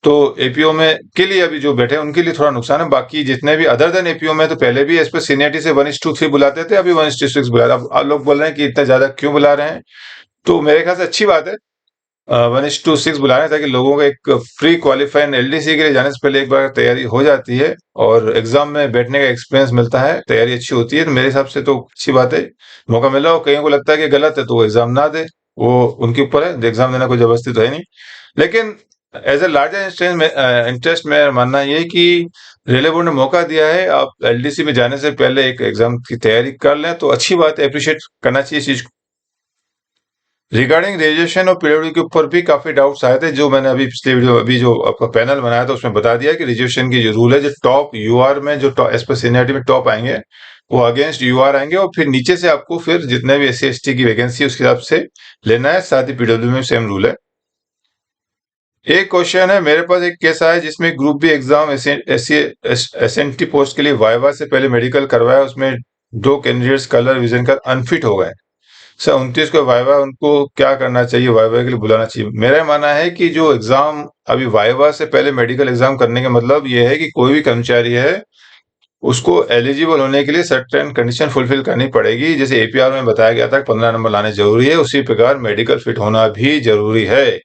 तो एपीओ में के लिए अभी जो बैठे उनके लिए थोड़ा नुकसान है, बाकी जितने भी अदर देन एपीओ में तो पहले भी एज पर सीनियरिटी से 1:3 बुलाते थे, अभी 1:6 बुला रहे हैं। अब लोग बोल रहे हैं कि इतना ज्यादा क्यों बुला रहे हैं, तो मेरे ख्याल से अच्छी बात है 1:6 बुला रहे हैं, ताकि लोगों को एक प्री क्वालिफाइड एलडीसी के लिए जाने से पहले एक बार तैयारी हो जाती है और एग्जाम में बैठने का एक्सपीरियंस मिलता है, तैयारी अच्छी होती है। तो मेरे हिसाब से तो अच्छी बात है, मौका मिला हो। कईयों को लगता है कि गलत है तो वो एग्जाम ना दे, वो उनके ऊपर है, एग्जाम देना कोई जबरदस्ती तो है नहीं। लेकिन एज ए लार्जर इंटरेस्ट में मानना ये है कि रेलवे बोर्ड ने मौका दिया है, आप एलडीसी में जाने से पहले एक एग्जाम की तैयारी कर लें, तो अच्छी बात है, अप्रिशिएट करना चाहिए इस चीज को। रिगार्डिंग रेजुएशन और पीडब्ल्यू के ऊपर भी काफी डाउट्स आए थे, जो मैंने अभी पिछले वीडियो, अभी जो आपका पैनल बनाया था उसमें बता दिया कि रिजर्वेशन की जो रूल है, जो टॉप यूआर में, जो एज पर सीनियरिटी में टॉप आएंगे वो अगेंस्ट यूआर आएंगे, और फिर नीचे से आपको फिर जितने भी एससी एसटी की वैकेंसी उसके हिसाब से लेना है। साथ ही पीडब्ल्यू में सेम रूल है। एक क्वेश्चन है, मेरे पास एक केस आया जिसमें group B exam SNT post के लिए वाइवा से पहले मेडिकल करवाया, उसमें 2 कैंडिडेट्स कलर विजन कर अनफिट हो गए। सर 29 को वाइवा, उनको क्या करना चाहिए, वाइवा के लिए बुलाना चाहिए? मेरा मानना है कि जो एग्जाम अभी वाइवा से पहले मेडिकल एग्जाम करने का मतलब ये है कि कोई भी कर्मचारी है उसको एलिजिबल होने के लिए सर्टेन कंडीशन फुलफिल करनी पड़ेगी। जैसे एपीआर में बताया गया था 15 नंबर लाने जरूरी है, उसी प्रकार मेडिकल फिट होना भी जरूरी है।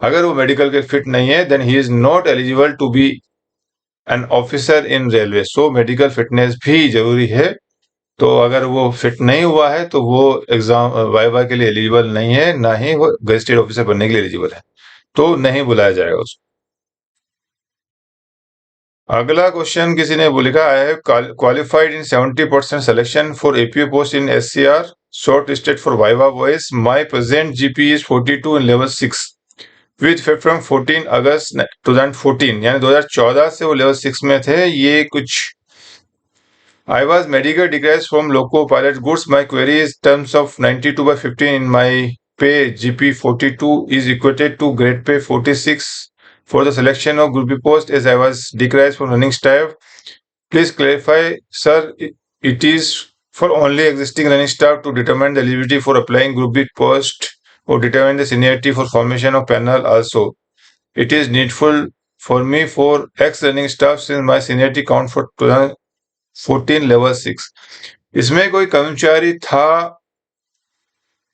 अगर वो मेडिकल के फिट नहीं है, then he is not eligible to be an officer in railway. So medical fitness भी जरूरी है। तो अगर वो फिट नहीं हुआ है तो वो एग्जाम वाइवा के लिए एलिजिबल नहीं है, ना ही वो गजेटेड ऑफिसर बनने के लिए एलिजिबल है, तो नहीं बुलाया जाएगा उसको। अगला क्वेश्चन किसी ने वो लिखा है, qualified in 70% selection for APO post in SCR short listed for viva voice, my present GP is 42 in level 6 with effect from 14 अगस्त 2014, यानी 2014 से वो लेवल 6 में थे। ये कुछ I was medical declared from Loco Pilot Goods. My query is terms of 92/15 in my pay GP 42 is equated to grade pay 46 for the selection of Group B post as I was declared for running staff. Please clarify, sir. It is for only existing running staff to determine the eligibility for applying Group B post or determine the seniority for formation of panel also. It is needful for me for ex-running staff since my seniority count for 2014 level 6. इसमें कोई कर्मचारी था,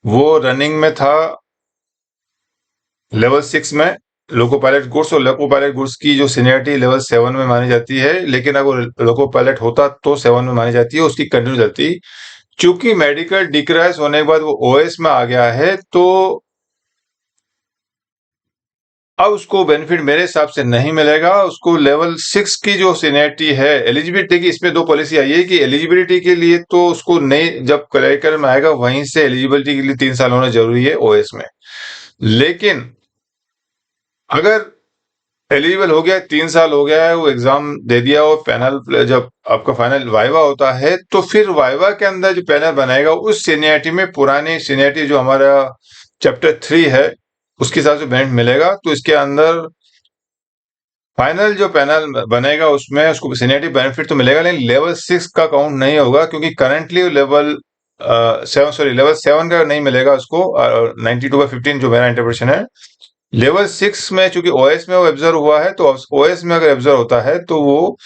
वो रनिंग में था लेवल 6 में लोको पायलट गुड्स, और लोको पायलट गुड्स की जो सीनियरिटी लेवल 7 में मानी जाती है, लेकिन अगर लोको पायलट होता तो 7 में मानी जाती है, उसकी कंटिन्यू चलती। चूंकि मेडिकल डिक्राइज होने के बाद वो ओएस में आ गया है, तो अब उसको बेनिफिट मेरे हिसाब से नहीं मिलेगा। उसको लेवल 6 की जो सीनियरिटी है, एलिजिबिलिटी की, इसमें दो पॉलिसी आई है कि एलिजिबिलिटी के लिए तो उसको नई जब क्लरिकल में आएगा वहीं से एलिजिबिलिटी के लिए 3 साल होना जरूरी है ओएस में। लेकिन अगर एलिजिबल हो गया, 3 साल हो गया है, वो एग्जाम दे दिया और पैनल जब आपका फाइनल वाइवा होता है, तो फिर वाइवा के अंदर जो पैनल बनाएगा उस सीनियरिटी में पुरानी सीनियरिटी जो हमारा चैप्टर 3 है उसके हिसाब से बेनिफिट मिलेगा। तो इसके अंदर फाइनल जो पैनल बनेगा उसमें उसको सीनियरिटी बेनिफिट तो मिलेगा, लेकिन लेवल 6 का काउंट नहीं होगा, क्योंकि करंटली लेवल 7 का नहीं मिलेगा उसको। 92/15 जो मेरा इंटरप्रिटेशन है, लेवल 6 में चूंकि ओएस में वो ऑब्जर्व हुआ है, तो ओएस में अगर ऑब्जर्व होता है तो वो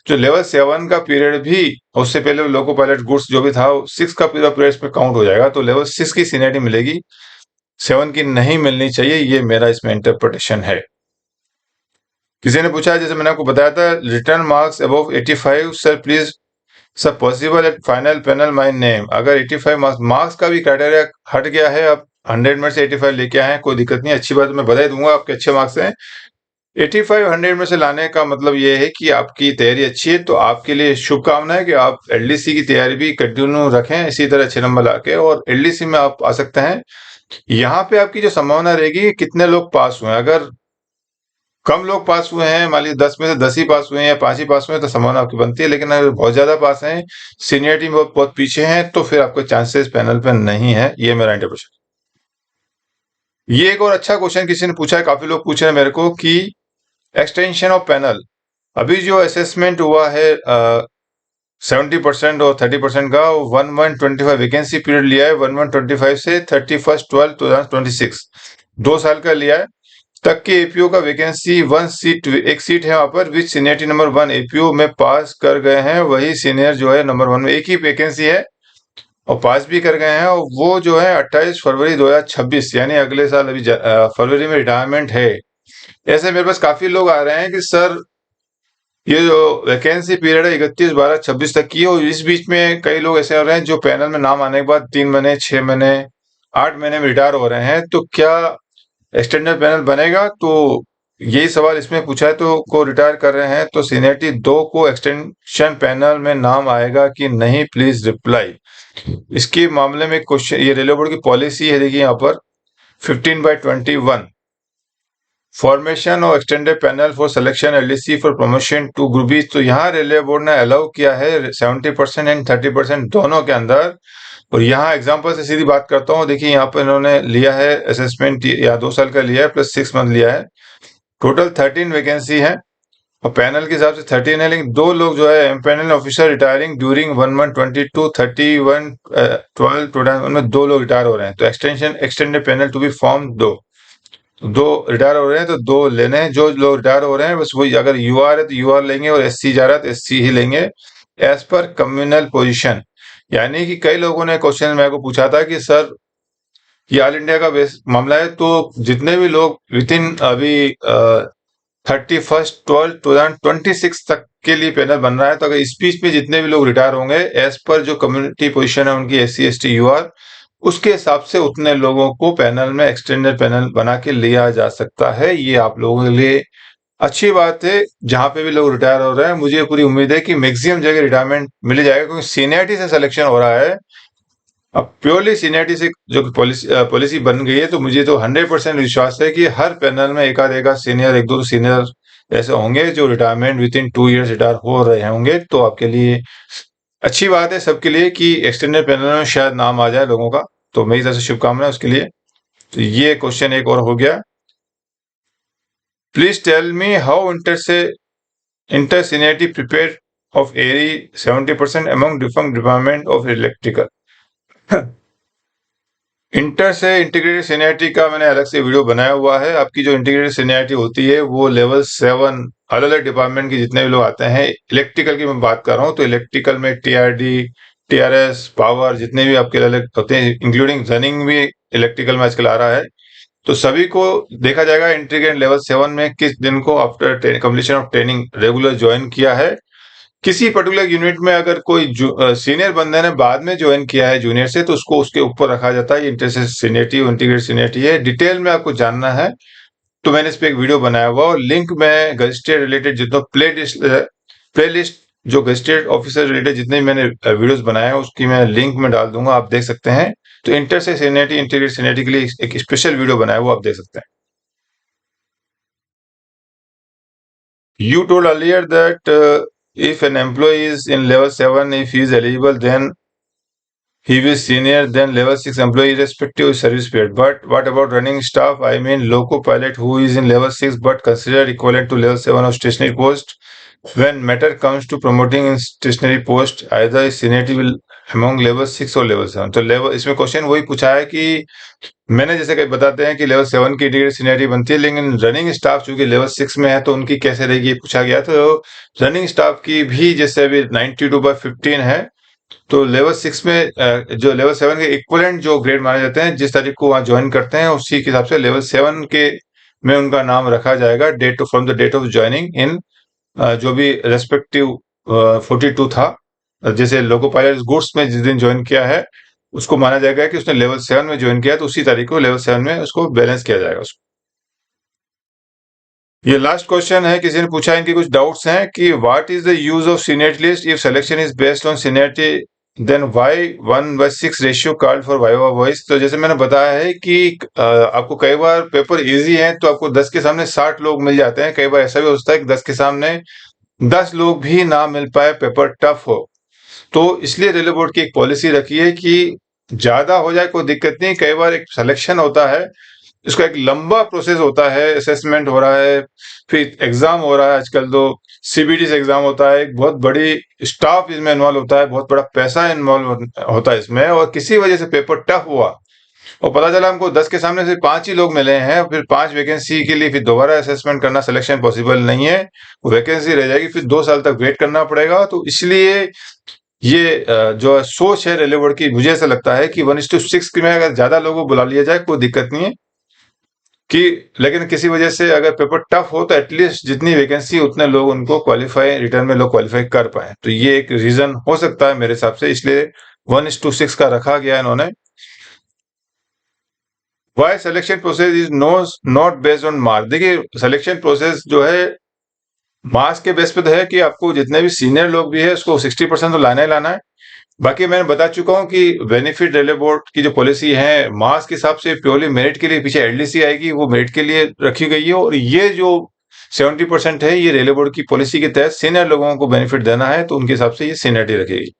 जो लेवल 7 का पीरियड भी, उससे पहले लोको पायलट गुड्स जो भी था 6 का पूरा पीरियड इसमें काउंट हो जाएगा, तो लेवल 6 की सीनियरिटी मिलेगी, 7 की नहीं मिलनी चाहिए। ये मेरा इसमें इंटरप्रिटेशन है। किसी ने पूछा, जैसे मैंने आपको बताया था, return marks above 85 sir please, sir possible at final panel my name. अगर 85 मार्क्स का भी क्राइटेरिया हट गया है, आप 100 में से 85 लेके आए हैं, कोई दिक्कत नहीं, अच्छी बात, मैं बधाई दूंगा, आपके अच्छे मार्क्स हैं। 85 100 में से लाने का मतलब ये है कि आपकी तैयारी अच्छी है, तो आपके लिए शुभकामनाएं कि आप एलडीसी की तैयारी भी कंटिन्यू रखें इसी तरह अच्छे नंबर लाके, और एलडीसी में आप आ सकते हैं। यहाँ पे आपकी जो संभावना रहेगी, कितने लोग पास हुए हैं। अगर कम लोग पास हुए हैं, मान लीजिए 10 में से 10 ही पास हुए हैं या 5 ही पास हुए हैं, तो संभावना आपकी बनती है। लेकिन अगर बहुत ज्यादा पास हैं, सीनियरिटी में बहुत बहुत पीछे हैं, तो फिर आपके चांसेस पैनल पे नहीं है। ये मेरा इंटरप्रिटेशन। ये एक और अच्छा क्वेश्चन किसी ने पूछा है, काफी लोग पूछ रहे हैं मेरे को कि एक्सटेंशन ऑफ पैनल, अभी जो असेसमेंट हुआ है 70% और 30% का, 1125 वैकेंसी पीरियड लिया है, 1125 से 31/12/2026, 2 साल का लिया है तक के एपीओ का वैकेंसी, एक सीट है वहां पर, विच सीनियरिटी नंबर 1 एपीओ में पास कर गए हैं, वही सीनियर जो है नंबर 1 में, एक ही वैकेंसी है और पास भी कर गए हैं, और वो जो है 28 फरवरी 2026 यानी अगले साल, अभी फरवरी में रिटायरमेंट है। ऐसे मेरे पास काफी लोग आ रहे हैं कि सर ये जो वैकेंसी पीरियड है 31/12/26 तक की है, और इस बीच में कई लोग ऐसे हो रहे हैं जो पैनल में नाम आने के बाद 3 महीने, 6 महीने, 8 महीने में रिटायर हो रहे हैं, तो क्या एक्सटेंडेड पैनल बनेगा? तो यही सवाल इसमें पूछा है। तो को रिटायर कर रहे हैं तो सीनियरिटी 2 को एक्सटेंशन पैनल में नाम आएगा कि नहीं, प्लीज रिप्लाई। इसके मामले में क्वेश्चन, ये रेलवे बोर्ड की पॉलिसी है, देखिए यहाँ पर 15/21 फॉर्मेशन और extended panel for selection LDC for promotion to group B. तो यहाँ रेलवे बोर्ड ने अलाउ किया है 70% एंड 30% दोनों के अंदर। और यहाँ एग्जांपल से सीधी बात करता हूँ, देखिए यहाँ पर इन्होंने लिया है असेसमेंट, या 2 साल का लिया है प्लस 6 मंथ लिया है, टोटल 13 वैकेंसी है और पैनल के हिसाब से 13 है, लेकिन 2 लोग जो है एम्पैनल ऑफिसर रिटायरिंग ड्यूरिंग 11/22 31/12 में 2 लोग रिटायर हो रहे हैं, तो extended panel to be form 2 retire हो रहे हैं, तो 2 लेने हैं। जो लोग रिटायर हो रहे हैं बस वही, अगर यूआर है तो यूआर लेंगे, और एससी जा रहा है तो एससी ही लेंगे एज पर कम्युनल पोजीशन। यानी कि कई लोगों ने क्वेश्चन मेरे को पूछा था कि सर ये ऑल इंडिया का मामला है, तो जितने भी लोग विद इन अभी 31/12/2026 तक के लिए पैनल बन रहा है, तो अगर इस बीच में जितने भी लोग रिटायर होंगे एज पर जो कम्युनिटी पोजीशन है उनकी एससी एसटी यूआर, उसके हिसाब से उतने लोगों को पैनल में एक्सटेंडेड पैनल बना के लिया जा सकता है। ये आप लोगों के लिए अच्छी बात है। जहां पे भी लोग रिटायर हो रहे हैं, मुझे पूरी उम्मीद है कि मैक्सिमम जगह रिटायरमेंट मिल जाएगा, क्योंकि सीनियरिटी से सिलेक्शन हो रहा है। अब प्योरली सीनियरिटी से जो पॉलिसी बन गई है, तो मुझे तो 100% विश्वास है कि हर पैनल में एक आध सीनियर, 1-2 सीनियर ऐसे होंगे जो retirement with in 2 years retire हो रहे होंगे। तो आपके लिए अच्छी बात है सबके लिए कि एक्सटेंडेड पैनल में शायद नाम आ जाए लोगों का, तो मेरी तरफ से शुभकामनाएं उसके लिए। तो ये क्वेश्चन एक और हो गया। Please tell me how intersynergy prepare of ARI 70% among different department of electrical। Inter से इंटीग्रेटेड सीनियरिटी का मैंने अलग से वीडियो बनाया हुआ है। आपकी जो इंटीग्रेटेड सीनियरिटी होती है वो लेवल 7 अलग अलग डिपार्टमेंट के जितने भी लोग आते हैं। इलेक्ट्रिकल की मैं बात कर रहा हूँ तो इलेक्ट्रिकल में टीआरडी, टीआरएस, पावर जितने भी आपके अलग अलग होते हैं, इंक्लूडिंग रनिंग भी इलेक्ट्रिकल में आजकल आ रहा है। तो सभी को देखा जाएगा इंटीग्रेटेड लेवल 7 में किस दिन को after completion of training regular join किया है। किसी पर्टिकुलर यूनिट में अगर कोई सीनियर बंदे ने बाद में ज्वाइन किया है जूनियर से, तो उसको उसके ऊपर रखा जाता है। इंटर सीनियरिटी इंटीग्रेटेड सीनियरिटी है। डिटेल में आपको जानना है तो मैंने इस पे एक वीडियो बनाया हुआ और लिंक मैं गजेस्टेड रिलेटेड जितना प्ले लिस्ट जो गजेस्टेड ऑफिसर रिलेटेड जितने भी मैंने वीडियोस बनाए हैं उसकी मैं लिंक में डाल दूंगा, आप देख सकते हैं। तो इंटर से सीनियरिटी इंटीग्रेटेड सीनियरिटी के लिए एक स्पेशल वीडियो बनाया हुआ, आप देख सकते हैं। You told earlier that if an employee is in level 7, if he is eligible, then he will senior than level 6 employee irrespective of service period. But what about running staff? I mean, loco pilot who is in level 6 but considered equivalent to level 7 of stationary post. When matter comes to promoting in stationary post, either seniority will among level 6 और level 7। तो लेवल इसमें क्वेश्चन वही पूछा है कि मैंने जैसे कहीं बताते हैं कि लेवल 7 की इंटीग्रेटेड सीनियरिटी बनती है, लेकिन रनिंग स्टाफ चूंकि लेवल 6 में है तो उनकी कैसे रहेगी ये पूछा गया। तो रनिंग स्टाफ की भी जैसे अभी 92/15 है, तो लेवल 6 में जो लेवल 7 के इक्विवेलेंट जो ग्रेड माने जाते हैं, जिस तारीख को वहां ज्वाइन करते हैं उसी के हिसाब से लेवल 7 के में उनका नाम रखा जाएगा date from the date of joining in जो भी रेस्पेक्टिव 42 था। जैसे लोको पायलट गुड्स में जिस दिन ज्वाइन किया है उसको माना जाएगा कि उसने लेवल 7 में ज्वाइन किया, तो उसी तारीख को लेवल 7 में उसको बैलेंस किया जाएगा उसको। ये लास्ट क्वेश्चन है, किसी ने पूछा, इनके कुछ डाउट्स हैं कि what is the use of seniority list if selection is based on seniority then why 1/6 ratio called for viva voce. तो जैसे मैंने बताया है कि आपको कई बार पेपर इजी है तो आपको 10 के सामने 60 लोग मिल जाते हैं। कई बार ऐसा भी होता है कि 10 के सामने 10 लोग भी ना मिल पाए, पेपर टफ हो। तो इसलिए रेलवे बोर्ड की एक पॉलिसी रखी है कि ज्यादा हो जाए कोई दिक्कत नहीं। कई बार एक सिलेक्शन होता है, इसका एक लंबा प्रोसेस होता है, असेसमेंट हो रहा है, फिर एग्जाम हो रहा है। आजकल तो सीबीटी से एग्जाम होता है, एक बहुत बड़ी स्टाफ इसमें इन्वॉल्व होता है, बहुत बड़ा पैसा इन्वॉल्व होता है इसमें। और किसी वजह से पेपर टफ हुआ और पता चला हमको 10 के सामने से 5 ही लोग मिले हैं, फिर 5 वैकेंसी के लिए फिर दोबारा असेसमेंट करना, सिलेक्शन पॉसिबल नहीं है, वो वैकेंसी रह जाएगी, फिर 2 साल तक वेट करना पड़ेगा। तो इसलिए ये जो सोच है रेलवे बोर्ड की, मुझे ऐसा लगता है कि 1:6 में अगर ज्यादा लोगों को बुला लिया जाए कोई दिक्कत नहीं है कि, लेकिन किसी वजह से अगर पेपर टफ हो तो एटलीस्ट जितनी वैकेंसी उतने लोग उनको क्वालिफाई, रिटर्न में लोग क्वालिफाई कर पाए। तो ये एक रीजन हो सकता है मेरे हिसाब से, इसलिए 1:6 का रखा गया इन्होंने। Why selection process is not based on marks. देखिए सिलेक्शन प्रोसेस जो है मार्क्स के बेस पे तो है कि आपको जितने भी सीनियर लोग भी है उसको 60% तो लाना ही लाना है। बाकी मैंने बता चुका हूं कि बेनिफिट रेलवे बोर्ड की जो पॉलिसी है मार्क्स के हिसाब से प्योरली मेरिट के लिए, पीछे एलडीसी आएगी वो मेरिट के लिए रखी गई है। और ये जो 70% है ये रेलवे बोर्ड की पॉलिसी के तहत सीनियर लोगों को बेनिफिट देना है, तो उनके हिसाब से ये सीनियरिटी रखेगी।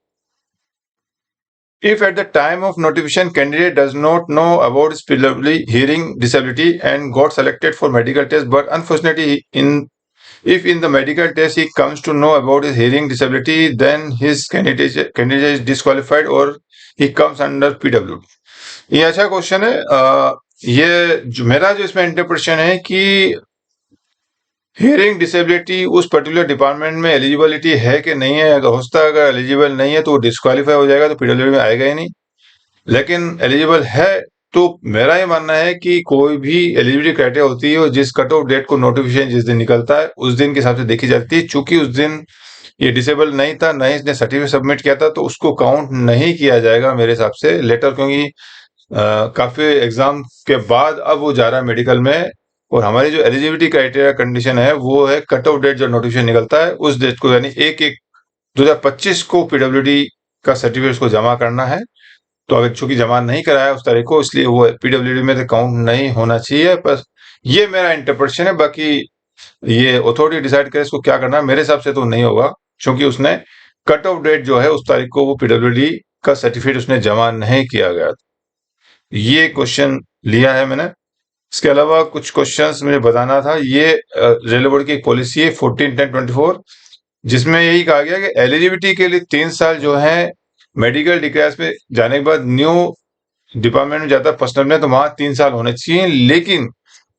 If at the time of notification candidate does not know about his preliminary hearing disability and got selected for medical test, but unfortunately if in the medical test he comes to know about his hearing disability, then his candidate is disqualified or he comes under PWD। ये अच्छा क्वेश्चन है। ये जो मेरा जो इसमें इंटरप्रिटेशन है कि हियरिंग डिसेबिलिटी उस पर्टिकुलर डिपार्टमेंट में एलिजिबिलिटी है कि नहीं है। अगर होता है, अगर एलिजिबल नहीं है तो वो डिस्क्वालीफाई हो जाएगा, तो पीडब्ल्यूडी में आएगा ही नहीं। लेकिन एलिजिबल है तो मेरा ये मानना है कि कोई भी एलिजिबिलिटी क्राइटेरिया होती है और जिस कट ऑफ डेट को नोटिफिकेशन जिस दिन निकलता है उस दिन के हिसाब से देखी जाती है। चूंकि उस दिन ये डिसेबल नहीं था, नहीं इसने सर्टिफिकेट सबमिट किया था, तो उसको काउंट नहीं किया जाएगा मेरे हिसाब से लेटर, क्योंकि काफी एग्जाम के बाद अब वो जा रहा है मेडिकल में। और हमारी जो एलिजिबिलिटी क्राइटेरिया कंडीशन है वो है कट ऑफ डेट जो नोटिफिकेशन निकलता है उस डेट को, यानी 1/1/2025 को पीडब्ल्यूडी का सर्टिफिकेट को जमा करना है। तो अगर चूंकि जमा नहीं कराया उस तारीख को, इसलिए वो पीडब्ल्यूडी में तो काउंट नहीं होना चाहिए। बस ये मेरा इंटरप्रिटेशन है, बाकी ये अथॉरिटी डिसाइड करे इसको क्या करना है। मेरे हिसाब से तो नहीं होगा, क्योंकि उसने कट ऑफ डेट जो है उस तारीख को वो पीडब्ल्यूडी का सर्टिफिकेट उसने जमा नहीं किया गया। ये क्वेश्चन लिया है मैंने। इसके अलावा कुछ क्वेश्चंस मुझे बताना था। ये रेलवे बोर्ड की एक पॉलिसी है 14/10/24, जिसमें यही कहा गया कि एलिजिबिलिटी के लिए 3 साल जो है मेडिकल डिग्री पे जाने के बाद न्यू डिपार्टमेंट में जाता है पर्सनल में, तो वहां 3 साल होने चाहिए। लेकिन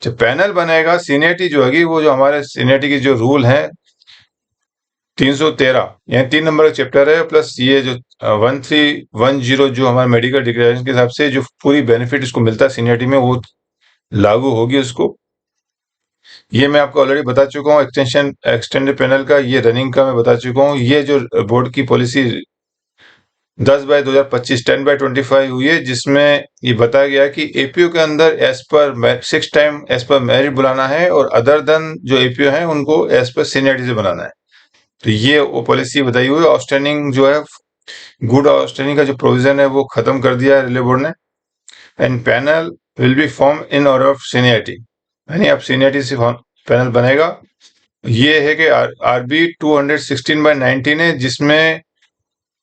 जब पैनल बनेगा सीनियरिटी जो होगी, वो जो हमारे सीनियरिटी के जो रूल है 313 यानी 3 नंबर का चैप्टर है, प्लस ये जो 1310 जो हमारे मेडिकल डिग्री के हिसाब से जो पूरी बेनिफिट इसको मिलता है सीनियरिटी में, वो लागू होगी उसको। ये मैं आपको ऑलरेडी बता चुका हूँ। एक्सटेंडेड पैनल का ये रनिंग का मैं बता चुका हूँ। ये जो बोर्ड की पॉलिसी 10/2025 10/25 हुई है, जिसमें ये बताया गया है कि एपीओ के अंदर as per 6 time as per merit बुलाना है, और अदर देन जो एपीओ है उनको एज पर सीनियरिटी से बनाना है। तो ये वो पॉलिसी बताई हुई है। आउटस्टैंडिंग जो है गुड आउटस्टैंडिंग का जो प्रोविजन है वो खत्म कर दिया है रेलवे बोर्ड ने। And panel will be form in order of seniority, यानी अब सीनियरिटी से पैनल बनेगा। ये है कि आरबी 216/19 है, जिसमें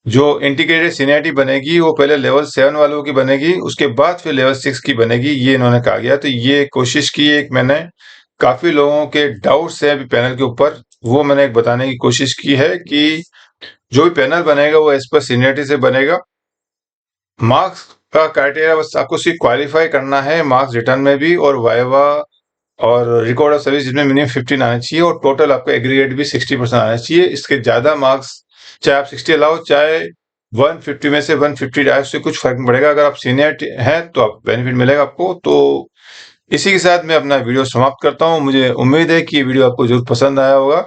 जो इंटीग्रेटेड सीनियरिटी बनेगी वो पहले लेवल 7 वालों की बनेगी, उसके बाद फिर लेवल 6 की बनेगी, ये इन्होंने कहा गया। तो ये कोशिश की एक मैंने, काफी लोगों के डाउट्स है अभी पैनल के ऊपर, वो मैंने एक बताने की कोशिश की है कि जो भी पैनल बनेगा वो एज पर सीनियरिटी से बनेगा। मार्क्स का क्राइटेरिया बस आपको सिर्फ क्वालिफाई करना है, मार्क्स रिटर्न में भी और वाइवा और रिकॉर्ड ऑफ सर्विस, जिसमें मिनिमम 15 आना चाहिए, और टोटल आपका एग्रीगेट भी 60% आना चाहिए। इसके ज्यादा मार्क्स, चाहे आप 60 लाओ, चाहे 150 में से 150 आए, उससे कुछ फर्क नहीं पड़ेगा। अगर आप सीनियर हैं तो आप बेनिफिट मिलेगा आपको। तो इसी के साथ मैं अपना वीडियो समाप्त करता हूँ। मुझे उम्मीद है कि ये वीडियो आपको जरूर पसंद आया होगा।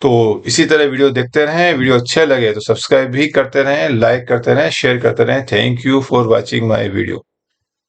तो इसी तरह वीडियो देखते रहें। वीडियो अच्छे लगे तो सब्सक्राइब भी करते रहें, लाइक करते रहें, शेयर करते रहें। Thank you for watching my video.